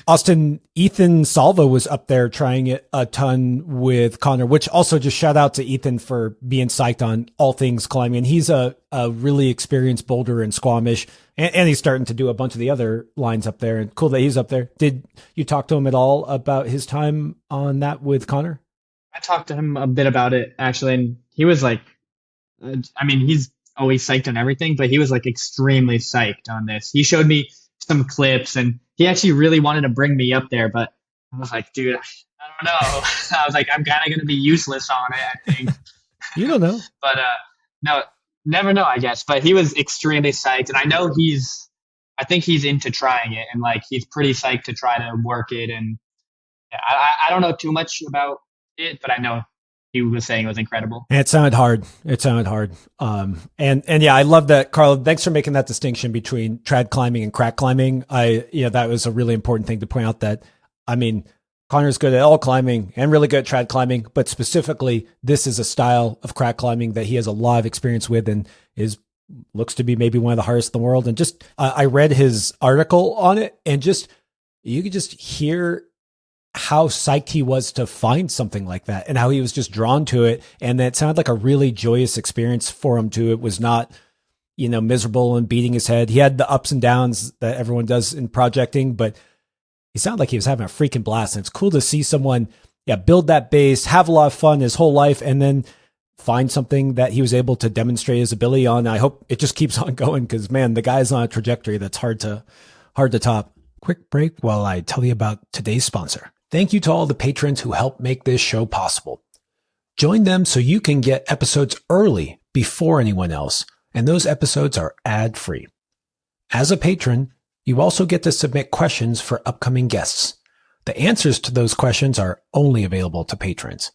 Austin, Ethan Salva was up there trying it a ton with Connor, which also just shout out to Ethan for being psyched on all things climbing. And he's a really experienced boulder in Squamish, and he's starting to do a bunch of the other lines up there, and cool that he's up there. Did you talk to him at all about his time on that with Connor? I talked to him a bit about it actually, and he was like, he's always psyched on everything, but he was like extremely psyched on this. He showed me some clips, and he actually really wanted to bring me up there, but I was like, dude, I don't know. I was like, I'm kind of going to be useless on it, I think. You don't know. But no, never know, I guess. But he was extremely psyched, and I know I think he's into trying it, and like he's pretty psyched to try to work it. And yeah, I don't know too much about it, but I know he was saying it was incredible. And it sounded hard. And yeah, I love that, Carlo. Thanks for making that distinction between trad climbing and crack climbing. That was a really important thing to point out. That, Connor's good at all climbing and really good at trad climbing, but specifically, this is a style of crack climbing that he has a lot of experience with, and looks to be maybe one of the hardest in the world. And just, I read his article on it, and just, you could just hear how psyched he was to find something like that, and how he was just drawn to it. And it sounded like a really joyous experience for him too. It was not, miserable and beating his head. He had the ups and downs that everyone does in projecting, but he sounded like he was having a freaking blast. And it's cool to see someone, build that base, have a lot of fun his whole life, and then find something that he was able to demonstrate his ability on. I hope it just keeps on going, because man, the guy's on a trajectory that's hard to top. Quick break while I tell you about today's sponsor. Thank you to all the patrons who help make this show possible. Join them so you can get episodes early before anyone else, and those episodes are ad-free. As a patron, you also get to submit questions for upcoming guests. The answers to those questions are only available to patrons.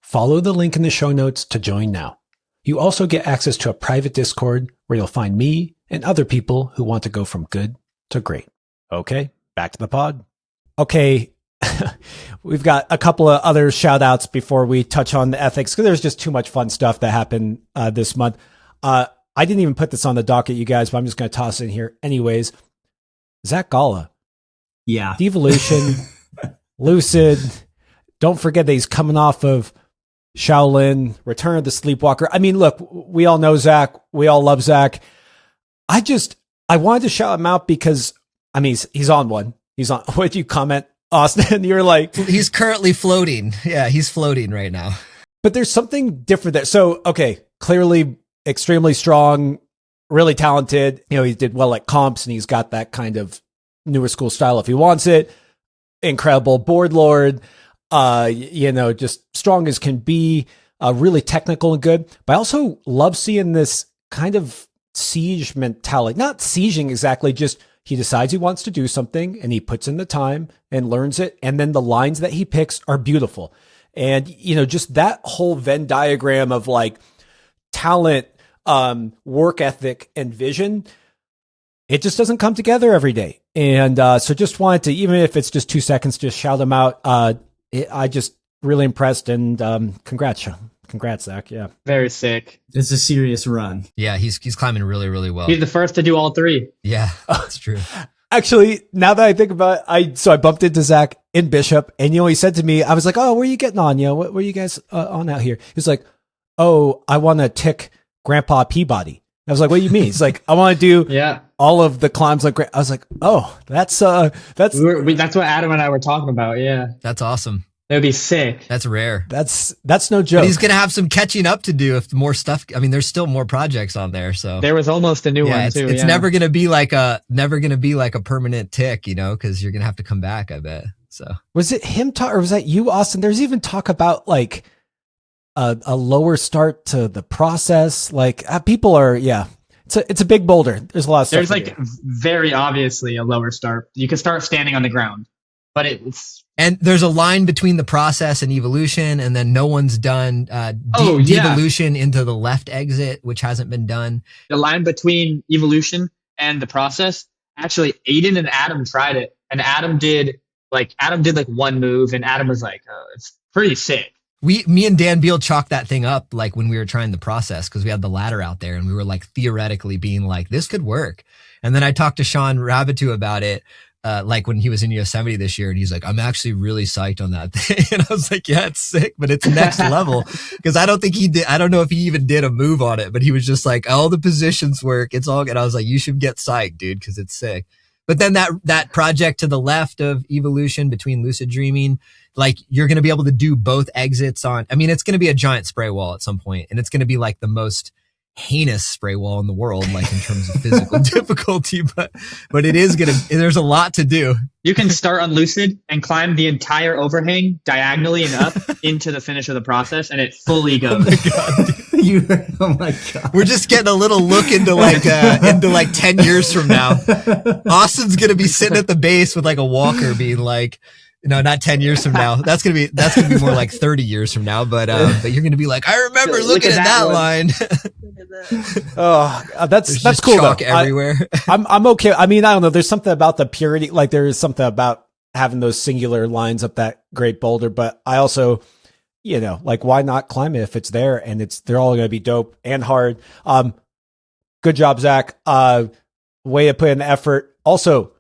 Follow the link in the show notes to join now. You also get access to a private Discord where you'll find me and other people who want to go from good to great. Okay, back to the pod. Okay. We've got a couple of other shout outs before we touch on the ethics, because there's just too much fun stuff that happened this month. I didn't even put this on the docket, you guys, but I'm just going to toss it in here anyways. Zach Galla. Yeah. Devolution, Lucid. Don't forget that he's coming off of Shaolin, Return of the Sleepwalker. Look, we all know Zach. We all love Zach. I wanted to shout him out because, he's on one. He's on. What did you comment, Austin? You're like, he's currently floating. Yeah, he's floating right now. But there's something different there. So, okay, clearly extremely strong, really talented. He did well at comps, and he's got that kind of newer school style if he wants it. Incredible board lord, just strong as can be, really technical and good. But I also love seeing this kind of siege mentality. Not sieging exactly, just he decides he wants to do something, and he puts in the time and learns it. And then the lines that he picks are beautiful. And, just that whole Venn diagram of like talent, work ethic, and vision, it just doesn't come together every day. And so just wanted to, even if it's just 2 seconds, just shout him out. I just really impressed, and congrats, Congrats, Zach. Yeah. Very sick. It's a serious run. Yeah, he's climbing really, really well. He's the first to do all three. Yeah, that's true. Actually, now that I think about it, I bumped into Zach in Bishop, and he said to me, I was like, "Oh, where are you getting on? What are you guys on out here?" He was like, "Oh, I want to tick Grandpa Peabody." I was like, "What do you mean?" He's like, "I want to do all of the climbs like." I was like, "Oh, that's that's what Adam and I were talking about." Yeah, that's awesome. It would be sick. That's rare. That's no joke. But he's gonna have some catching up to do if more stuff. I mean, there's still more projects on there, so there was almost a new one too. It's never gonna be like a permanent tick, because you're gonna have to come back. I bet. So was it him or was that you, Austin? There's even talk about like a lower start to the process. Like people are, it's a big boulder. There's a lot of stuff. There's like very obviously a lower start. You can start standing on the ground, but and there's a line between the process and evolution, and then no one's done devolution into the left exit, which hasn't been done. The line between evolution and the process, actually, Aiden and Adam tried it, and Adam did like one move, and Adam was like, "Oh, it's pretty sick." Me and Dan Beal chalked that thing up like when we were trying the process because we had the ladder out there, and we were like theoretically being like, "This could work." And then I talked to Sean Rabitou about it. Like when he was in Yosemite this year, and he's like, "I'm actually really psyched on that thing." And I was like, "Yeah, it's sick, but it's next level." Cause I don't think he did. I don't know if he even did a move on it, but he was just like, all the positions work. It's all good. I was like, you should get psyched, dude. Cause it's sick. But then that project to the left of evolution between lucid dreaming, like you're going to be able to do both exits on, I mean, it's going to be a giant spray wall at some point, and it's going to be like the most heinous spray wall in the world, like in terms of physical difficulty, but it is there's a lot to do. You can start on lucid and climb the entire overhang diagonally and up into the finish of the process, and it fully goes. Oh my god. We're just getting a little look into like 10 years from now. Austin's gonna be sitting at the base with like a walker being like, no, not 10 years from now. That's gonna be more like 30 years from now. But you're gonna be like, I remember looking at that line. That's cool. Chalk everywhere. I'm okay. I mean, I don't know. There's something about the purity. Like there is something about having those singular lines up that great boulder. But I also, like why not climb it if it's there and they're all gonna be dope and hard. Good job, Zach. Way to put in the effort. Also,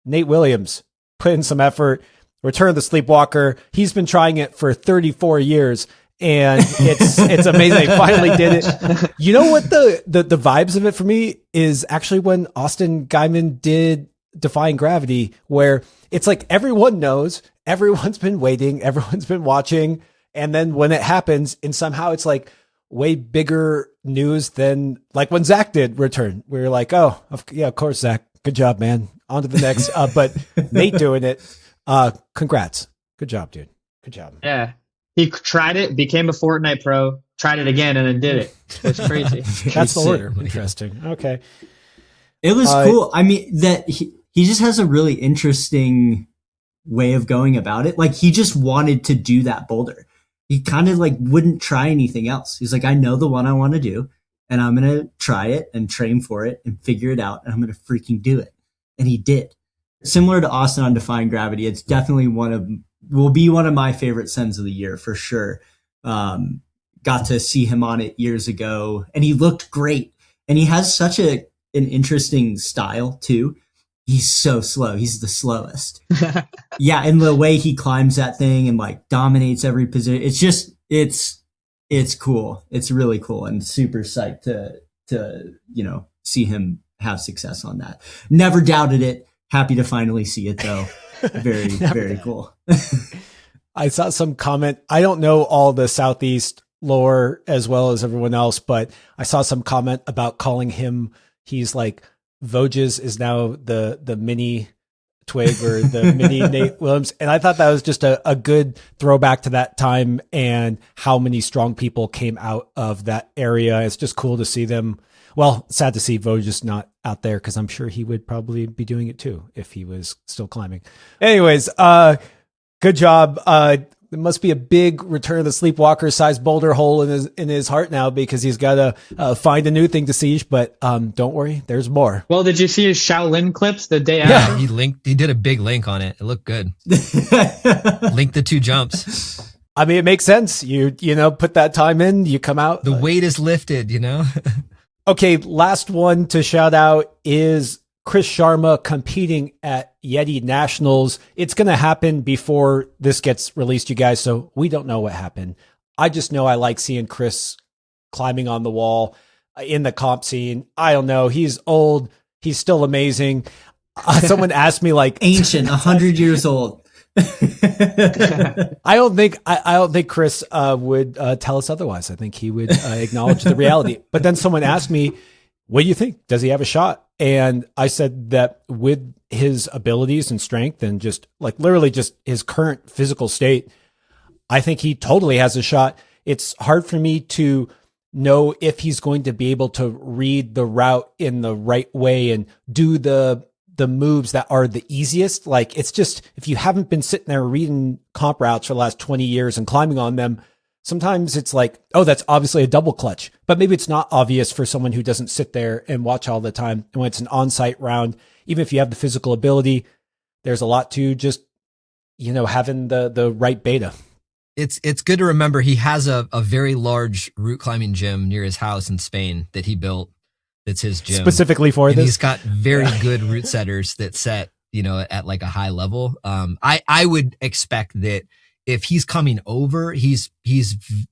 Nate Williams put in some effort. Return of the Sleepwalker. He's been trying it for 34 years, and it's amazing. They finally did it. You know what the vibes of it for me is actually when Austin Guyman did Defying Gravity, where it's like everyone knows, everyone's been waiting, everyone's been watching, and then when it happens, and somehow it's like way bigger news than like when Zach did Return. We were like, oh, yeah, of course, Zach. Good job, man. On to the next. But Nate doing it. Congrats. Good job, dude. Good job. Yeah. He tried it, became a Fortnite pro, tried it again, and then did it. It's crazy. That's the order. Interesting. Okay. It was cool. I mean, that he just has a really interesting way of going about it. Like he just wanted to do that boulder. He kind of like wouldn't try anything else. He's like, I know the one I want to do, and I'm going to try it and train for it and figure it out, and I'm going to freaking do it. And he did. Similar to Austin on Defying Gravity, it's definitely will be one of my favorite sends of the year for sure. Got to see him on it years ago, and he looked great. And he has such an interesting style too. He's so slow. He's the slowest. Yeah, and the way he climbs that thing and like dominates every position. It's just it's cool. It's really cool, and super psyched to see him have success on that. Never doubted it. Happy to finally see it though. Very, very cool. I saw some comment. I don't know all the Southeast lore as well as everyone else, but I saw some comment about calling him, he's like, Voges is now the mini Twig or the mini Nate Williams. And I thought that was just a good throwback to that time and how many strong people came out of that area. It's just cool to see them. Well, sad to see Voges not out there because I'm sure he would probably be doing it too if he was still climbing. Anyways, good job. There must be a big Return of the Sleepwalker sized boulder hole in his heart now because he's got to find a new thing to siege. But don't worry, there's more. Well, did you see his Shaolin clips the day after? Yeah, he did a big link on it. It looked good. Linked the two jumps. I mean, it makes sense. You know, put that time in, you come out. The weight is lifted, you know? Okay, last one to shout out is Chris Sharma competing at Yeti Nationals. It's going to happen before this gets released, you guys, so we don't know what happened. I just know I like seeing Chris climbing on the wall in the comp scene. I don't know. He's old. He's still amazing. Someone asked me like ancient, 100 years old. I don't think Chris would tell us otherwise. I think he would acknowledge the reality. But then someone asked me, what do you think? Does he have a shot? And I said that with his abilities and strength and just like literally just his current physical state, I think he totally has a shot. It's hard for me to know if he's going to be able to read the route in the right way and do the moves that are the easiest. Like, it's just, if you haven't been sitting there reading comp routes for the last 20 years and climbing on them, sometimes it's like, oh, that's obviously a double clutch, but maybe it's not obvious for someone who doesn't sit there and watch all the time. And when it's an on-site round, even if you have the physical ability, there's a lot to just, you know, having the right beta. It's good to remember he has a very large route climbing gym near his house in Spain that he built. That's his gym specifically for this. He's got very good route setters that set, you know, at like a high level. I would expect that if he's coming over, he's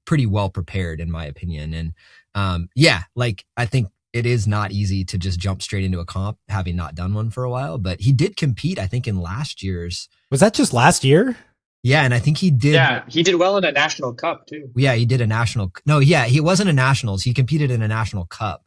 pretty well prepared in my opinion. And yeah, like I think it is not easy to just jump straight into a comp having not done one for a while, but he did compete, I think, in last year's. Was that just last year? Yeah, and I think he did. Yeah, he did well in a national cup too. Yeah, he did a national. No, yeah, he wasn't a nationals. He competed in a national cup.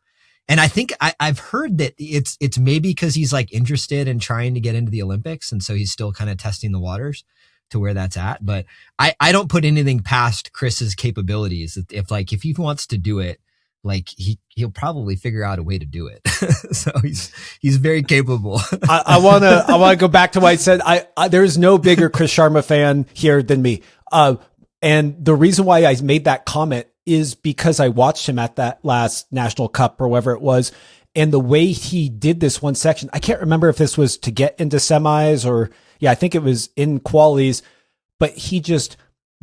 And I think I've heard that it's maybe because he's like interested in trying to get into the Olympics. And so he's still kind of testing the waters to where that's at. But I don't put anything past Chris's capabilities. If he wants to do it, like he'll probably figure out a way to do it. So he's very capable. I want to go back to what I said. There's no bigger Chris Sharma fan here than me. And the reason why I made that comment is because I watched him at that last National Cup or whatever it was. And the way he did this one section, I can't remember if this was to get into semis or, yeah, I think it was in qualies, but he just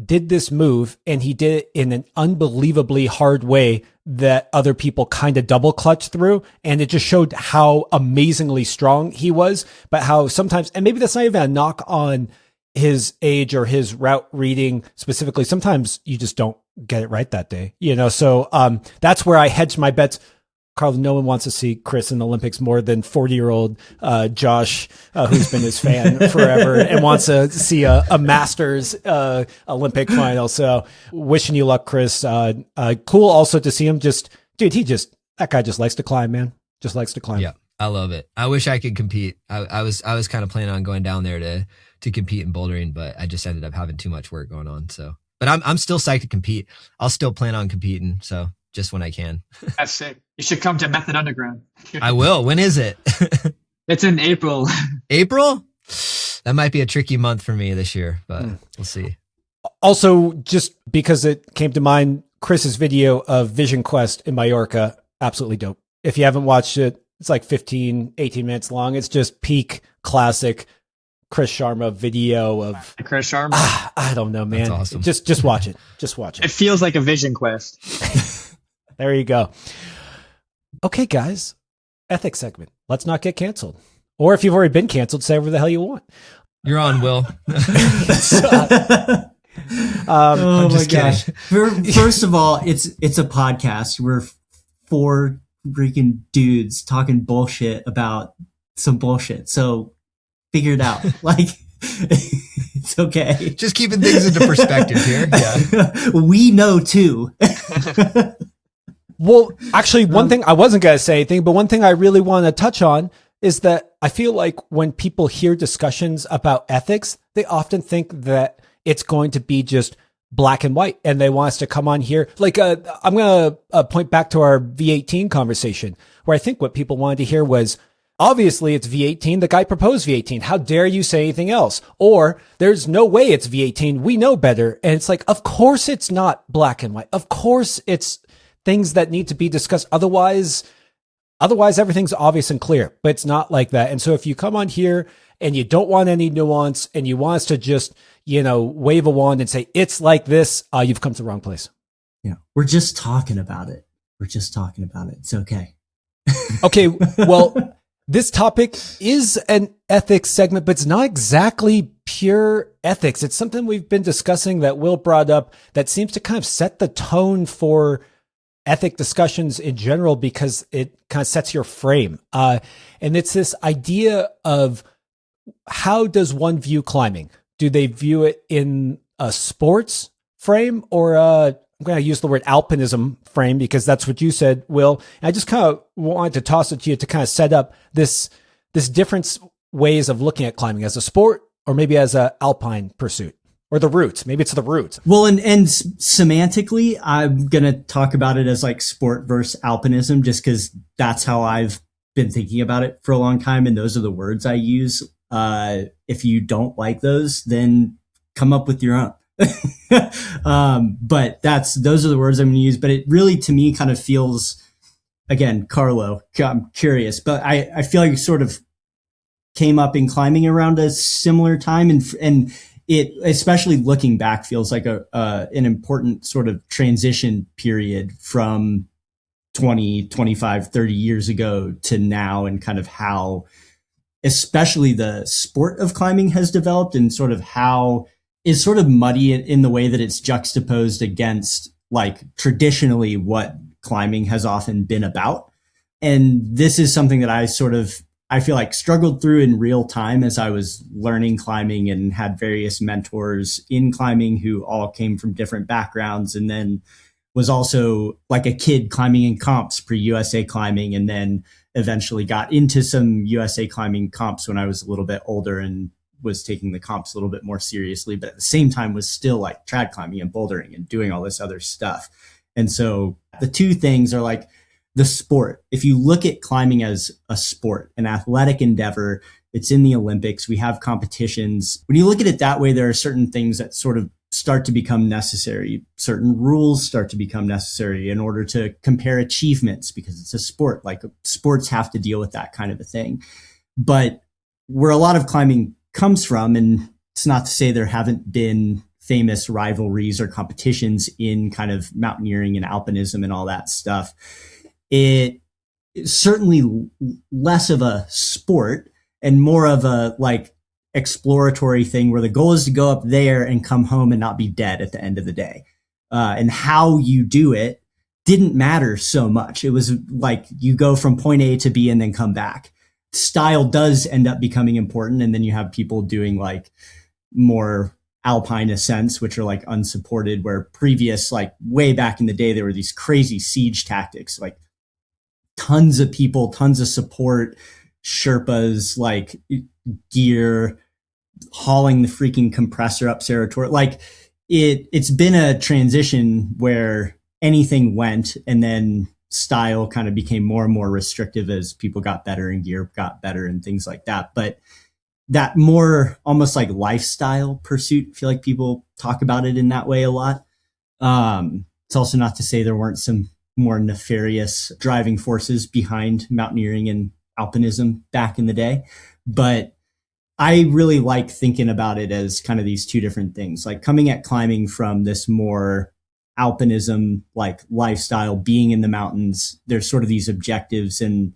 did this move and he did it in an unbelievably hard way that other people kind of double clutched through. And it just showed how amazingly strong he was, but how sometimes, and maybe that's not even a knock on his age or his route reading specifically. Sometimes you just don't get it right that day, you know? So, that's where I hedged my bets. Carl, no one wants to see Chris in the Olympics more than 40-year-old, Josh, who's been his fan forever and wants to see a Masters, Olympic final. So wishing you luck, Chris. Cool also to see him that guy just likes to climb, man. Just likes to climb. Yeah. I love it. I wish I could compete. I was kind of planning on going down there to compete in bouldering, but I just ended up having too much work going on. So, but I'm still psyched to compete. I'll still plan on competing. So just when I can. That's sick. You should come to Method Underground. I will. When is it? It's in April. April? That might be a tricky month for me this year, but we'll see. Also, just because it came to mind, Chris's video of Vision Quest in Mallorca, absolutely dope. If you haven't watched it, it's like 15, 18 minutes long. It's just peak classic Chris Sharma video of Chris Sharma. I don't know, man. That's awesome. Just watch it. Just watch It it. feels like a Vision Quest. There you go. Okay, guys. Ethics segment. Let's not get canceled. Or if you've already been canceled, say whatever the hell you want. You're on, Will. Oh my just gosh! First of all, it's a podcast. We're four freaking dudes talking bullshit about some bullshit. So figure it out. Like, it's okay. Just keeping things into perspective here. Yeah. We know too. Well, actually, one thing I wasn't going to say anything, but one thing I really want to touch on is that I feel like when people hear discussions about ethics, they often think that it's going to be just black and white and they want us to come on here. Like, I'm going to point back to our V18 conversation where I think what people wanted to hear was, obviously it's V18. The guy proposed V18. How dare you say anything else? Or there's no way it's V18. We know better. And it's like, of course it's not black and white. Of course it's things that need to be discussed. Otherwise, Otherwise, everything's obvious and clear, but it's not like that. And so if you come on here and you don't want any nuance and you want us to just, wave a wand and say, it's like this, you've come to the wrong place. Yeah. We're just talking about it. It's okay. Okay. Well, this topic is an ethics segment, but it's not exactly pure ethics. It's something we've been discussing that Will brought up that seems to kind of set the tone for ethic discussions in general, because it kind of sets your frame. And it's this idea of, how does one view climbing? Do they view it in a sports frame or I'm going to use the word alpinism frame, because that's what you said, Will. And I just kind of wanted to toss it to you to kind of set up this different ways of looking at climbing as a sport or maybe as a alpine pursuit. Or the roots. Maybe it's the roots. Well, and semantically, I'm going to talk about it as like sport versus alpinism, just because that's how I've been thinking about it for a long time. And those are the words I use. If you don't like those, then come up with your own. But those are the words I'm going to use. But it really, to me, kind of feels, again, Carlo, I'm curious, but I feel like it sort of came up in climbing around a similar time. And it, especially looking back, feels like an important sort of transition period from 20, 25, 30 years ago to now, and kind of how especially the sport of climbing has developed, and sort of how is sort of muddy in the way that it's juxtaposed against like traditionally what climbing has often been about. And this is something that I feel like struggled through in real time as I was learning climbing, and had various mentors in climbing who all came from different backgrounds, and then was also like a kid climbing in comps pre-USA climbing, and then eventually got into some USA climbing comps when I was a little bit older and was taking the comps a little bit more seriously, but at the same time was still like trad climbing and bouldering and doing all this other stuff. And so the two things are like, the sport. If you look at climbing as a sport, an athletic endeavor, it's in the Olympics. We have competitions. When you look at it that way, there are certain things that sort of start to become necessary. Certain rules start to become necessary in order to compare achievements, because it's a sport. Like sports have to deal with that kind of a thing. But where a lot of climbing comes from, and it's not to say there haven't been famous rivalries or competitions in kind of mountaineering and alpinism and all that stuff, it is certainly less of a sport and more of a like exploratory thing where the goal is to go up there and come home and not be dead at the end of the day. And how you do it didn't matter so much. It was like you go from point A to B and then come back. Style does end up becoming important. And then you have people doing like more alpine ascents, which are like unsupported, where previous, like way back in the day, there were these crazy siege tactics, like tons of people, tons of support, Sherpas, like gear, hauling the freaking compressor up Saratoga. Like it's been a transition where anything went, and then style kind of became more and more restrictive as people got better and gear got better and things like that. But that more almost like lifestyle pursuit, I feel like people talk about it in that way a lot. It's also not to say there weren't some more nefarious driving forces behind mountaineering and alpinism back in the day. But I really like thinking about it as kind of these two different things, like coming at climbing from this more alpinism, like lifestyle, being in the mountains. There's sort of these objectives, and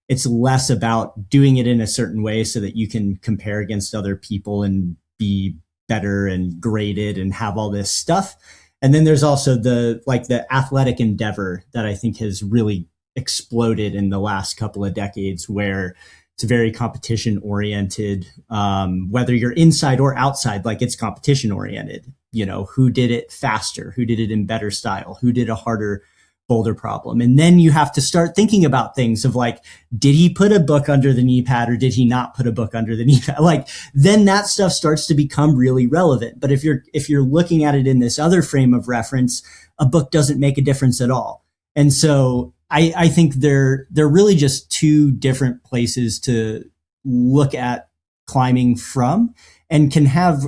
it's less about doing it in a certain way so that you can compare against other people and be better and graded and have all this stuff. And then there's also the athletic endeavor that I think has really exploded in the last couple of decades, where it's very competition oriented, whether you're inside or outside, like it's competition oriented. You know, who did it faster? Who did it in better style? Who did a harder boulder problem? And then you have to start thinking about things of like, did he put a book under the knee pad or did he not put a book under the knee pad? Like, then that stuff starts to become really relevant. But if you're looking at it in this other frame of reference, a book doesn't make a difference at all. And so I think they're really just two different places to look at climbing from, and can have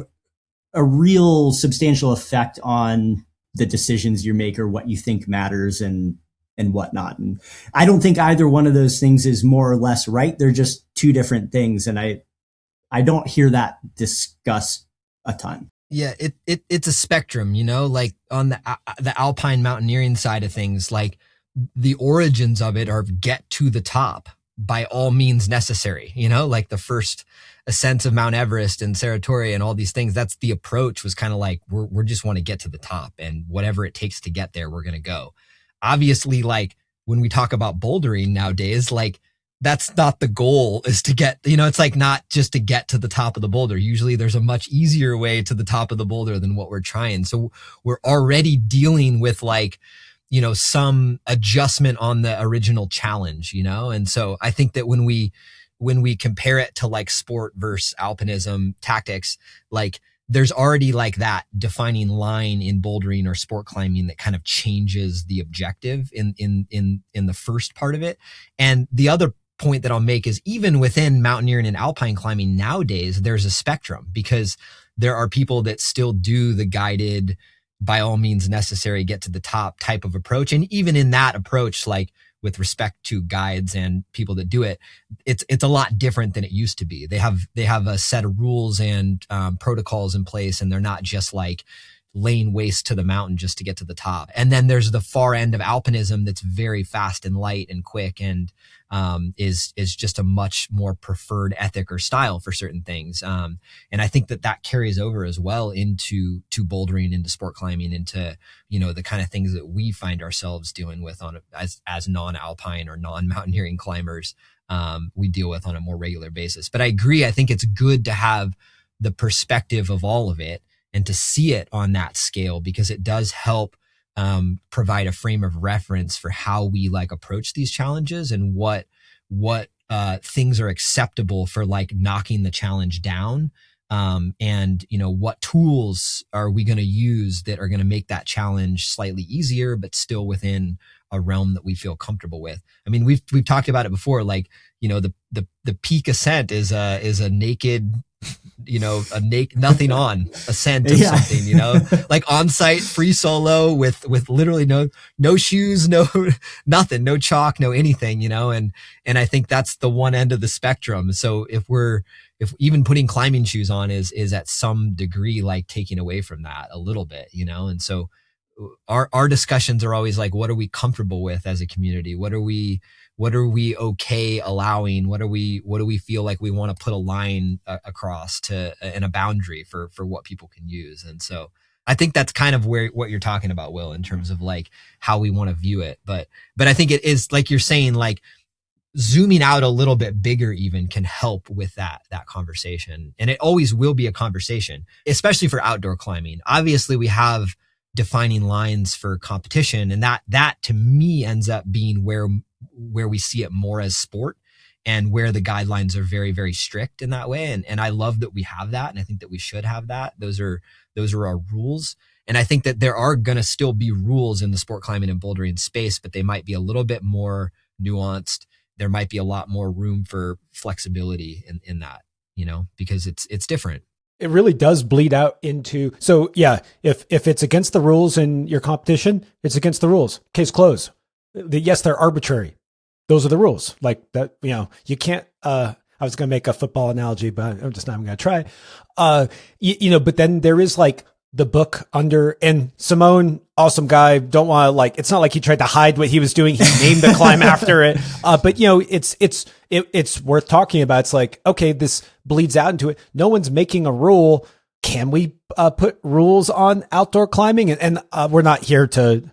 a real substantial effect on the decisions you make or what you think matters, and and whatnot. And I don't think either one of those things is more or less right. They're just two different things. And I don't hear that discussed a ton. Yeah, it's a spectrum, like on the alpine mountaineering side of things, like the origins of it are get to the top by all means necessary, like the first ascents of Mount Everest and Serratore and all these things. That's the approach, was kind of like, we're just want to get to the top, and whatever it takes to get there, we're going to go. Obviously, like when we talk about bouldering nowadays, like that's not the goal, is to get, it's like not just to get to the top of the boulder. Usually there's a much easier way to the top of the boulder than what we're trying. So we're already dealing with like, some adjustment on the original challenge, And so I think that when we compare it to like sport versus alpinism tactics, like there's already like that defining line in bouldering or sport climbing that kind of changes the objective in the first part of it. And the other point that I'll make is, even within mountaineering and alpine climbing nowadays, there's a spectrum, because there are people that still do the guided, by all means necessary, get to the top type of approach. And even in that approach, like with respect to guides and people that do it, it's a lot different than it used to be. They have a set of rules and protocols in place, and they're not just like laying waste to the mountain just to get to the top. And then there's the far end of alpinism that's very fast and light and quick, and is just a much more preferred ethic or style for certain things. And I think that carries over as well into bouldering, into sport climbing, into, the kind of things that we find ourselves dealing with as non-alpine or non-mountaineering climbers, we deal with on a more regular basis. But I agree. I think it's good to have the perspective of all of it and to see it on that scale, because it does help provide a frame of reference for how we like approach these challenges, and what things are acceptable for like knocking the challenge down. And what tools are we going to use that are going to make that challenge slightly easier, but still within a realm that we feel comfortable with. I mean, we've talked about it before, like, the peak ascent is a naked, nothing on ascent of something, like on-site free solo with literally no shoes, no nothing, no chalk, no anything, and I think that's the one end of the spectrum. So if even putting climbing shoes on is at some degree like taking away from that a little bit, and so our discussions are always like, what are we comfortable with as a community? What are we okay allowing? What do we feel like we want to put a line across to, and a boundary for what people can use? And so I think that's kind of what you're talking about, Will, in terms of like how we want to view it. But I think it is, like you're saying, like zooming out a little bit bigger even can help with that conversation. And it always will be a conversation, especially for outdoor climbing. Obviously we have defining lines for competition, and that to me ends up being where we see it more as sport, and where the guidelines are very, very strict in that way. And I love that we have that. And I think that we should have that. Those are our rules. And I think that there are going to still be rules in the sport climbing and bouldering space, but they might be a little bit more nuanced. There might be a lot more room for flexibility in that, because it's different. It really does bleed out into, so yeah, if it's against the rules in your competition, it's against the rules. Case closed. Yes, they're arbitrary. Those are the rules. Like that, you can't, I was going to make a football analogy, but I'm just not even going to try. But then there is like the book under, and Simone, awesome guy. Don't want to like, it's not like he tried to hide what he was doing. He named the climb after it. But it's worth talking about. It's like, okay, this bleeds out into it. No one's making a rule. Can we put rules on outdoor climbing? And we're not here to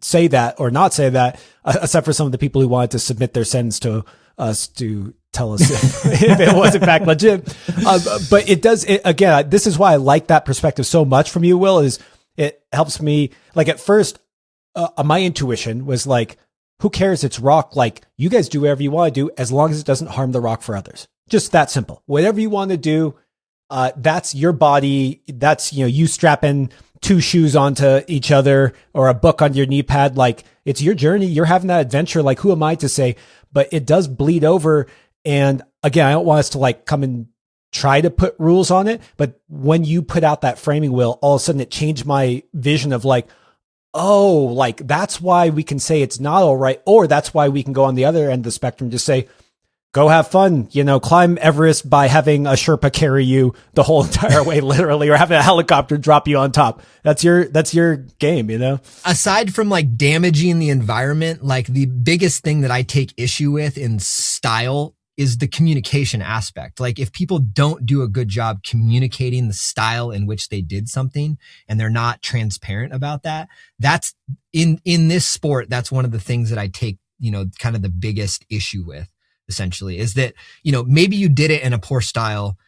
say that or not say that, except for some of the people who wanted to submit their sentence to us to tell us if it was in fact legit. But it does, again, this is why I like that perspective so much from you, Will, is it helps me. Like at first, my intuition was like, who cares? It's rock. Like you guys do whatever you want to do as long as it doesn't harm the rock for others. Just that simple. Whatever you want to do, that's your body. That's, you strapping 2 shoes onto each other or a book on your knee pad. Like it's your journey. You're having that adventure. Like who am I to say? But it does bleed over. And again, I don't want us to like come and try to put rules on it. But when you put out that framing, Will, all of a sudden it changed my vision of like, oh, like that's why we can say it's not all right. Or that's why we can go on the other end of the spectrum, just say, go have fun, climb Everest by having a Sherpa carry you the whole entire way, literally, or having a helicopter drop you on top. That's your game, Aside from like damaging the environment, like the biggest thing that I take issue with in style is the communication aspect. Like if people don't do a good job communicating the style in which they did something and they're not transparent about that, that's in this sport, that's one of the things that I take, kind of the biggest issue with. Essentially is that, maybe you did it in a poor style.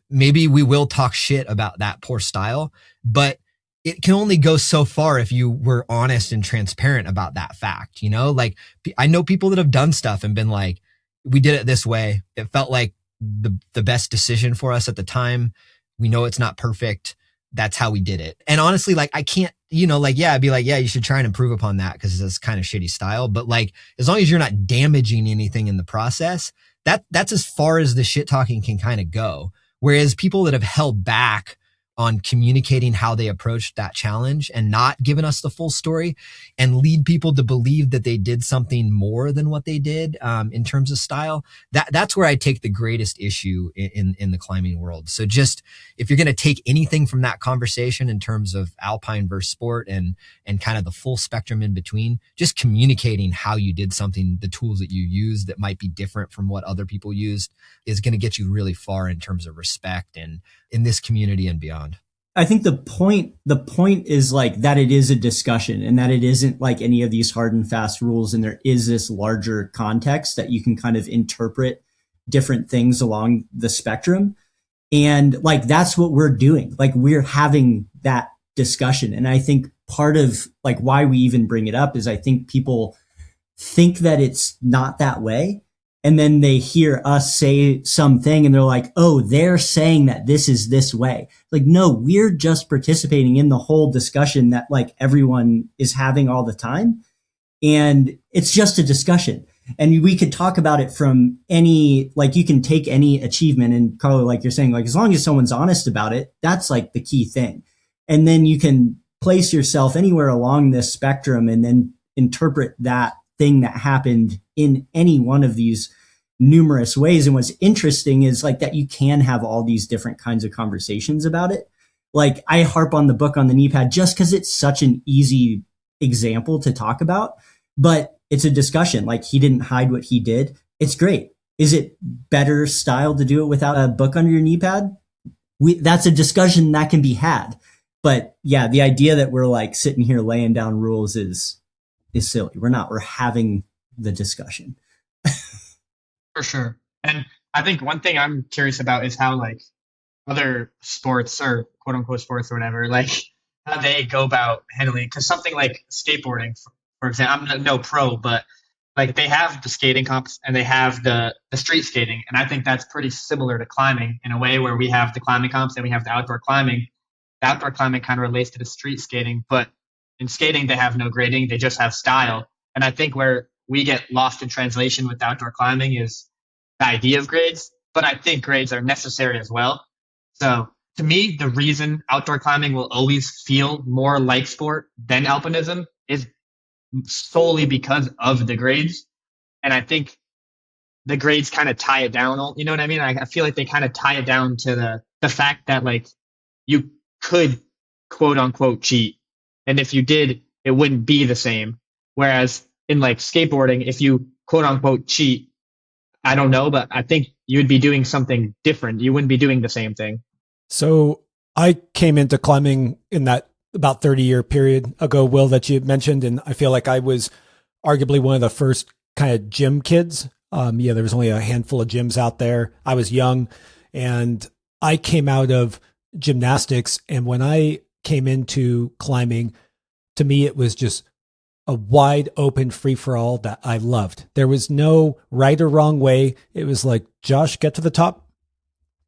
Maybe we will talk shit about that poor style, but it can only go so far if you were honest and transparent about that fact. Like I know people that have done stuff and been like, we did it this way. It felt like the best decision for us at the time. We know it's not perfect. That's how we did it. And honestly, like I can't, I'd be like, yeah, you should try and improve upon that because it's kind of shitty style. But like, as long as you're not damaging anything in the process, that's as far as the shit talking can kind of go. Whereas people that have held back on communicating how they approached that challenge and not giving us the full story and lead people to believe that they did something more than what they did in terms of style, that's where I take the greatest issue in the climbing world. So just if you're going to take anything from that conversation in terms of alpine versus sport and kind of the full spectrum in between, just communicating how you did something, the tools that you use that might be different from what other people used is going to get you really far in terms of respect and in this community and beyond. I think the point is like that it is a discussion and that it isn't like any of these hard and fast rules. And there is this larger context that you can kind of interpret different things along the spectrum. And like, that's what we're doing. Like we're having that discussion. And I think part of like why we even bring it up is I think people think that it's not that way. And then they hear us say something and they're like, oh, they're saying that this is this way. Like, no, we're just participating in the whole discussion that like everyone is having all the time. And it's just a discussion. And we could talk about it from any, like you can take any achievement and Carlo, like you're saying, like as long as someone's honest about it, that's like the key thing. And then you can place yourself anywhere along this spectrum and then interpret that thing that happened in any one of these numerous ways. And what's interesting is like that you can have all these different kinds of conversations about it. Like I harp on the book on the knee pad just because it's such an easy example to talk about, but it's a discussion. Like he didn't hide what he did. It's great. Is it better style to do it without a book under your knee pad? That's a discussion that can be had. But yeah, the idea that we're like sitting here laying down rules is silly. We're not. We're having the discussion. For sure. And I think one thing I'm curious about is how like other sports or quote unquote sports or whatever, like how they go about handling, because something like skateboarding, for example, I'm no pro, but like they have the skating comps and they have the street skating. And I think that's pretty similar to climbing in a way where we have the climbing comps and we have the outdoor climbing. The outdoor climbing kind of relates to the street skating, but in skating, they have no grading. They just have style. And I think where we get lost in translation with outdoor climbing is the idea of grades, but I think grades are necessary as well. So to me, the reason outdoor climbing will always feel more like sport than alpinism is solely because of the grades. And I think the grades kind of tie it down. You know what I mean? I feel like they kind of tie it down to the fact that like you could quote unquote cheat. And if you did, it wouldn't be the same. Whereas in like skateboarding, if you quote unquote cheat, I don't know, but I think you'd be doing something different. You wouldn't be doing the same thing. So I came into climbing in that about 30-year period ago, Will, that you mentioned. And I feel like I was arguably one of the first kind of gym kids. There was only a handful of gyms out there. I was young and I came out of gymnastics. And when I came into climbing, to me, it was just a wide open free for all that I loved. There was no right or wrong way. It was like, Josh, get to the top,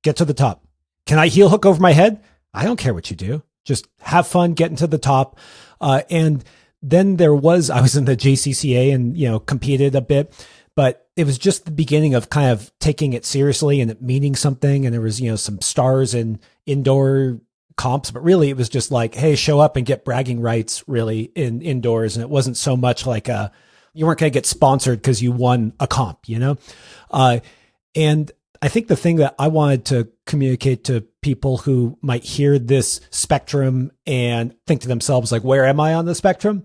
get to the top. Can I heel hook over my head? I don't care what you do. Just have fun getting to the top. And then I was in the JCCA and, competed a bit, but it was just the beginning of kind of taking it seriously and it meaning something. And there was, some stars in indoor comps, but really it was just like, hey, show up and get bragging rights really indoors. And it wasn't so much like you weren't going to get sponsored because you won a comp, you know? And I think the thing that I wanted to communicate to people who might hear this spectrum and think to themselves, like, where am I on the spectrum?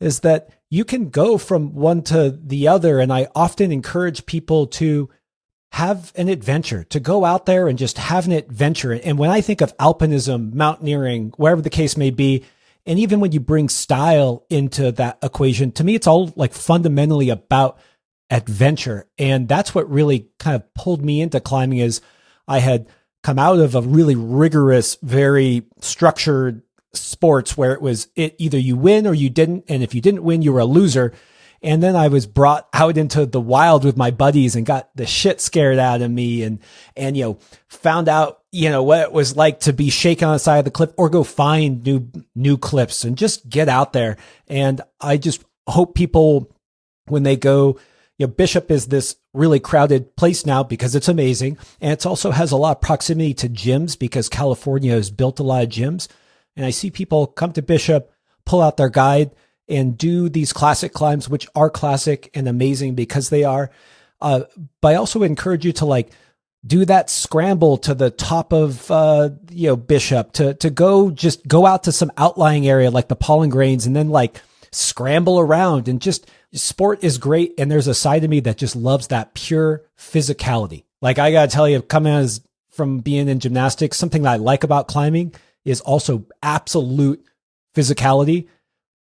Is that you can go from one to the other. And I often encourage people to have an adventure, to go out there and just have an adventure. And when I think of alpinism, mountaineering, wherever the case may be, and even when you bring style into that equation, to me, it's all like fundamentally about adventure. And that's what really kind of pulled me into climbing. Is I had come out of a really rigorous, very structured sports where it either you win or you didn't. And if you didn't win, you were a loser. And then I was brought out into the wild with my buddies and got the shit scared out of me and, found out, what it was like to be shaken on the side of the cliff or go find new cliffs and just get out there. And I just hope people, when they go, Bishop is this really crowded place now because it's amazing. And it also has a lot of proximity to gyms because California has built a lot of gyms. And I see people come to Bishop, pull out their guide, and do these classic climbs, which are classic and amazing because they are. But I also encourage you to do that scramble to the top of, Bishop to go out to some outlying area like the pollen grains and then scramble around and just sport is great. And there's a side of me that just loves that pure physicality. I got to tell you, coming from being in gymnastics, something that I like about climbing is also absolute physicality.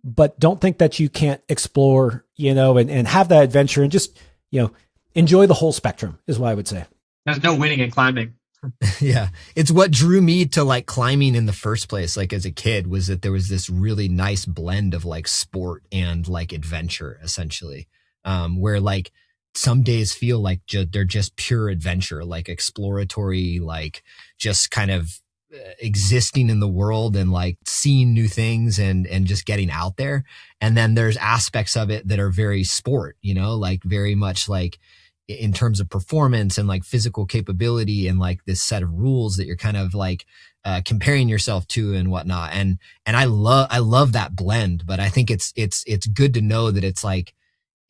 But don't think that you can't explore, and have that adventure and just, enjoy the whole spectrum is what I would say. There's no winning in climbing. Yeah. It's what drew me to climbing in the first place. As a kid was that there was this really nice blend of sport and adventure essentially. Where some days feel like they're just pure adventure, exploratory, just kind of existing in the world and seeing new things and just getting out there. And then there's aspects of it that are very sport, very much in terms of performance and physical capability and this set of rules that you're kind of comparing yourself to and whatnot. And I love that blend, but I think it's good to know that it's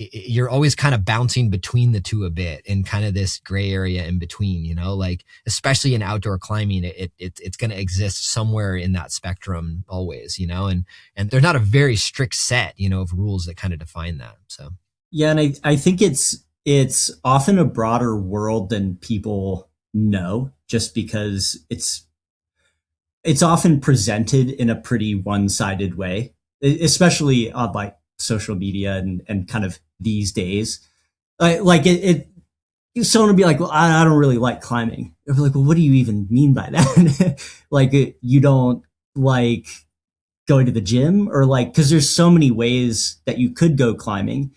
you're always kind of bouncing between the two a bit in kind of this gray area in between, especially in outdoor climbing, it's going to exist somewhere in that spectrum always, and there's not a very strict set, of rules that kind of define that. So, yeah. And I think it's often a broader world than people know just because it's often presented in a pretty one-sided way, especially on social media and kind of these days. Someone would be like, well, I don't really like climbing. I'd be like, well, what do you even mean by that? You don't like going to the gym or cause there's so many ways that you could go climbing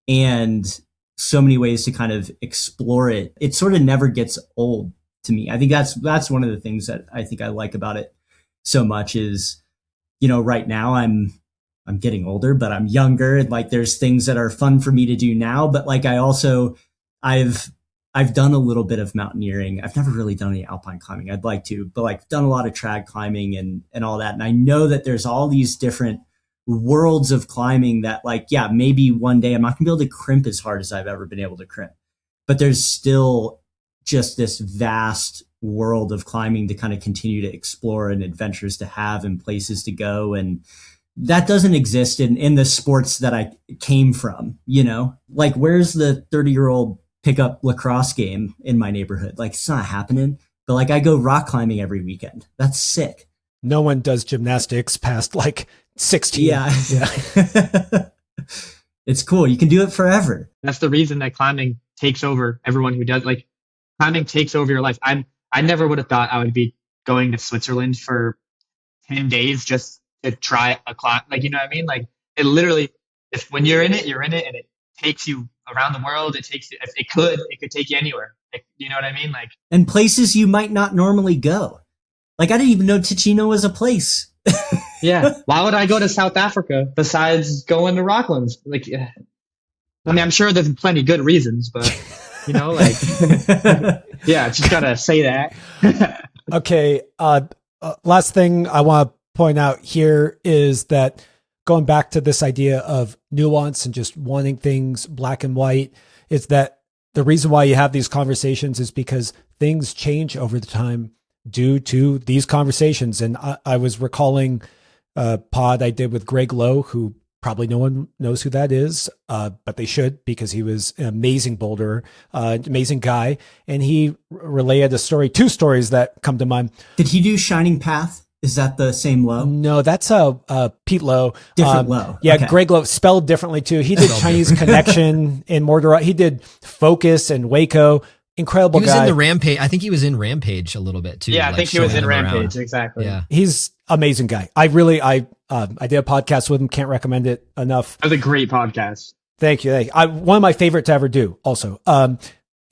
and so many ways to kind of explore it. It sort of never gets old to me. I think that's one of the things that I think I like about it so much is, right now I'm getting older, but I'm younger. And there's things that are fun for me to do now. But I've done a little bit of mountaineering. I've never really done any alpine climbing. I'd like to, but done a lot of trad climbing and all that. And I know that there's all these different worlds of climbing that maybe one day I'm not gonna be able to crimp as hard as I've ever been able to crimp, but there's still just this vast world of climbing to kind of continue to explore and adventures to have and places to go. And that doesn't exist in the sports that I came from, where's the 30-year-old pickup lacrosse game in my neighborhood? It's not happening, but I go rock climbing every weekend. That's sick. No one does gymnastics past 16. Yeah. It's cool. You can do it forever. That's the reason that climbing takes over everyone who does climbing takes over your life. I never would have thought I would be going to Switzerland for 10 days just to try a climb. You know what I mean? It literally, when you're in it, and it takes you around the world. It takes you, if it could take you anywhere. You know what I mean? And places you might not normally go. I didn't even know Ticino was a place. Yeah. Why would I go to South Africa besides going to Rocklands? I'm sure there's plenty good reasons, but yeah, just gotta say that. Okay. last thing I want to point out here is that going back to this idea of nuance and just wanting things black and white, is that the reason why you have these conversations is because things change over the time due to these conversations. And I was recalling a pod I did with Greg Lowe, who probably no one knows who that is, but they should, because he was an amazing boulderer, amazing guy. And he relayed two stories that come to mind. Did he do Shining Path? Is that the same Lowe? No, that's Pete Lowe. Different Lowe. Yeah, Okay. Greg Lowe, spelled differently too. He did Chinese Connection in Mordor. He did Focus and Waco. Incredible guy. He was in the Rampage. I think he was in Rampage a little bit too. Yeah, I think he was in showing him Rampage. around. Exactly. Yeah. He's amazing guy. I did a podcast with him. Can't recommend it enough. That was a great podcast. Thank you. One of my favorite to ever do also.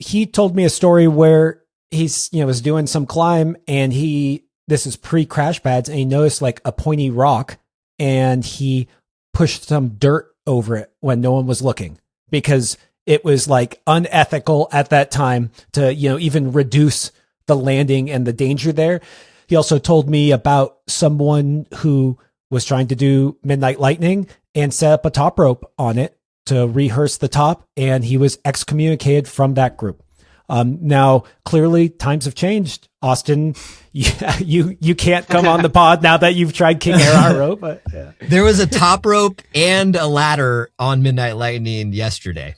He told me a story where he's, was doing some climb, and this is pre-crash pads, and he noticed like a pointy rock, and he pushed some dirt over it when no one was looking, because it was like unethical at that time to, even reduce the landing and the danger there. He also told me about someone who was trying to do Midnight Lightning and set up a top rope on it to rehearse the top, and he was excommunicated from that group. Now, clearly, times have changed. Austin, you can't come on the pod now that you've tried King Air rope. But, yeah. There was a top rope and a ladder on Midnight Lightning yesterday.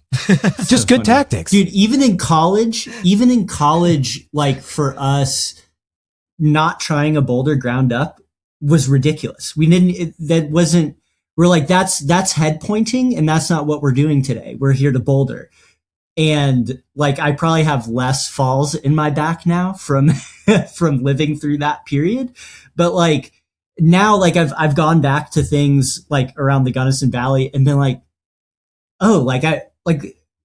Just good tactics. Dude, even in college, like for us, not trying a boulder ground up was ridiculous. We're like, that's head pointing, and that's not what we're doing today. We're here to boulder. And like, I probably have less falls in my back now from living through that period. But like now, like I've gone back to things like around the Gunnison Valley and been like, oh, are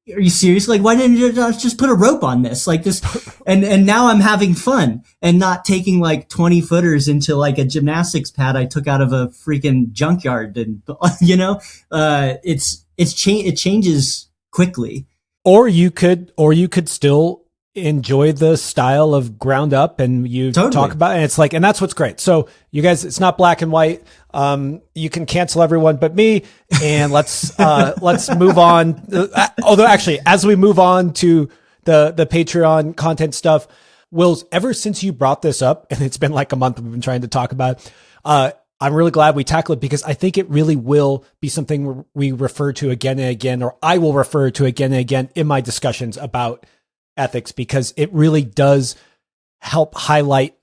you serious? Like, why didn't you just put a rope on this? Like this, and now I'm having fun and not taking like 20 footers into like a gymnastics pad I took out of a freaking junkyard. And it changes quickly. Or you could still enjoy the style of ground up, and you talk about it. And it's like, and that's what's great. So you guys, it's not black and white. You can cancel everyone but me, and let's move on. Although actually, as we move on to the Patreon content stuff, Wills, ever since you brought this up, and it's been like a month we've been trying to talk about it, I'm really glad we tackle it, because I think it really will be something we refer to again and again, or I will refer to again and again in my discussions about ethics, because it really does help highlight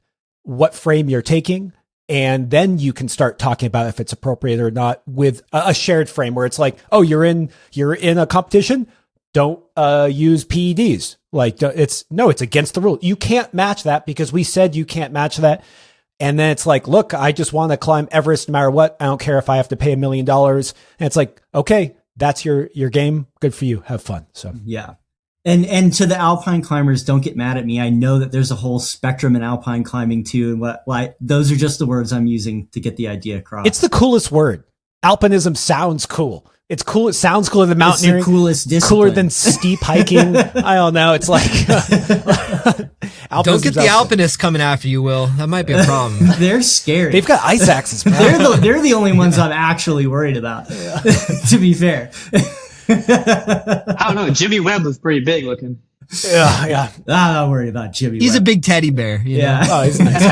what frame you're taking. And then you can start talking about if it's appropriate or not with a shared frame where it's like, oh, you're in a competition. Don't use PEDs. Like it's against the rule. You can't match that because we said you can't match that. And then it's like, look, I just want to climb Everest no matter what. I don't care if I have to pay $1 million. And it's like, okay, that's your game. Good for you. Have fun. So yeah. And to the alpine climbers, don't get mad at me. I know that there's a whole spectrum in alpine climbing too. And those are just the words I'm using to get the idea across. It's the coolest word. Alpinism sounds cool. It's cool. It sounds cooler than mountaineering. It's the coolest discipline. Cooler than steep hiking. I don't know. It's like don't get the alpinists coming after you, Will. That might be a problem. They're scary. They've got ice axes. They're the only ones I'm actually worried about. To be fair. I don't know. Jimmy Webb was pretty big looking. Yeah. I'm not worried about Jimmy. He's Webb. a big teddy bear. You know? Yeah. Oh, he's nice.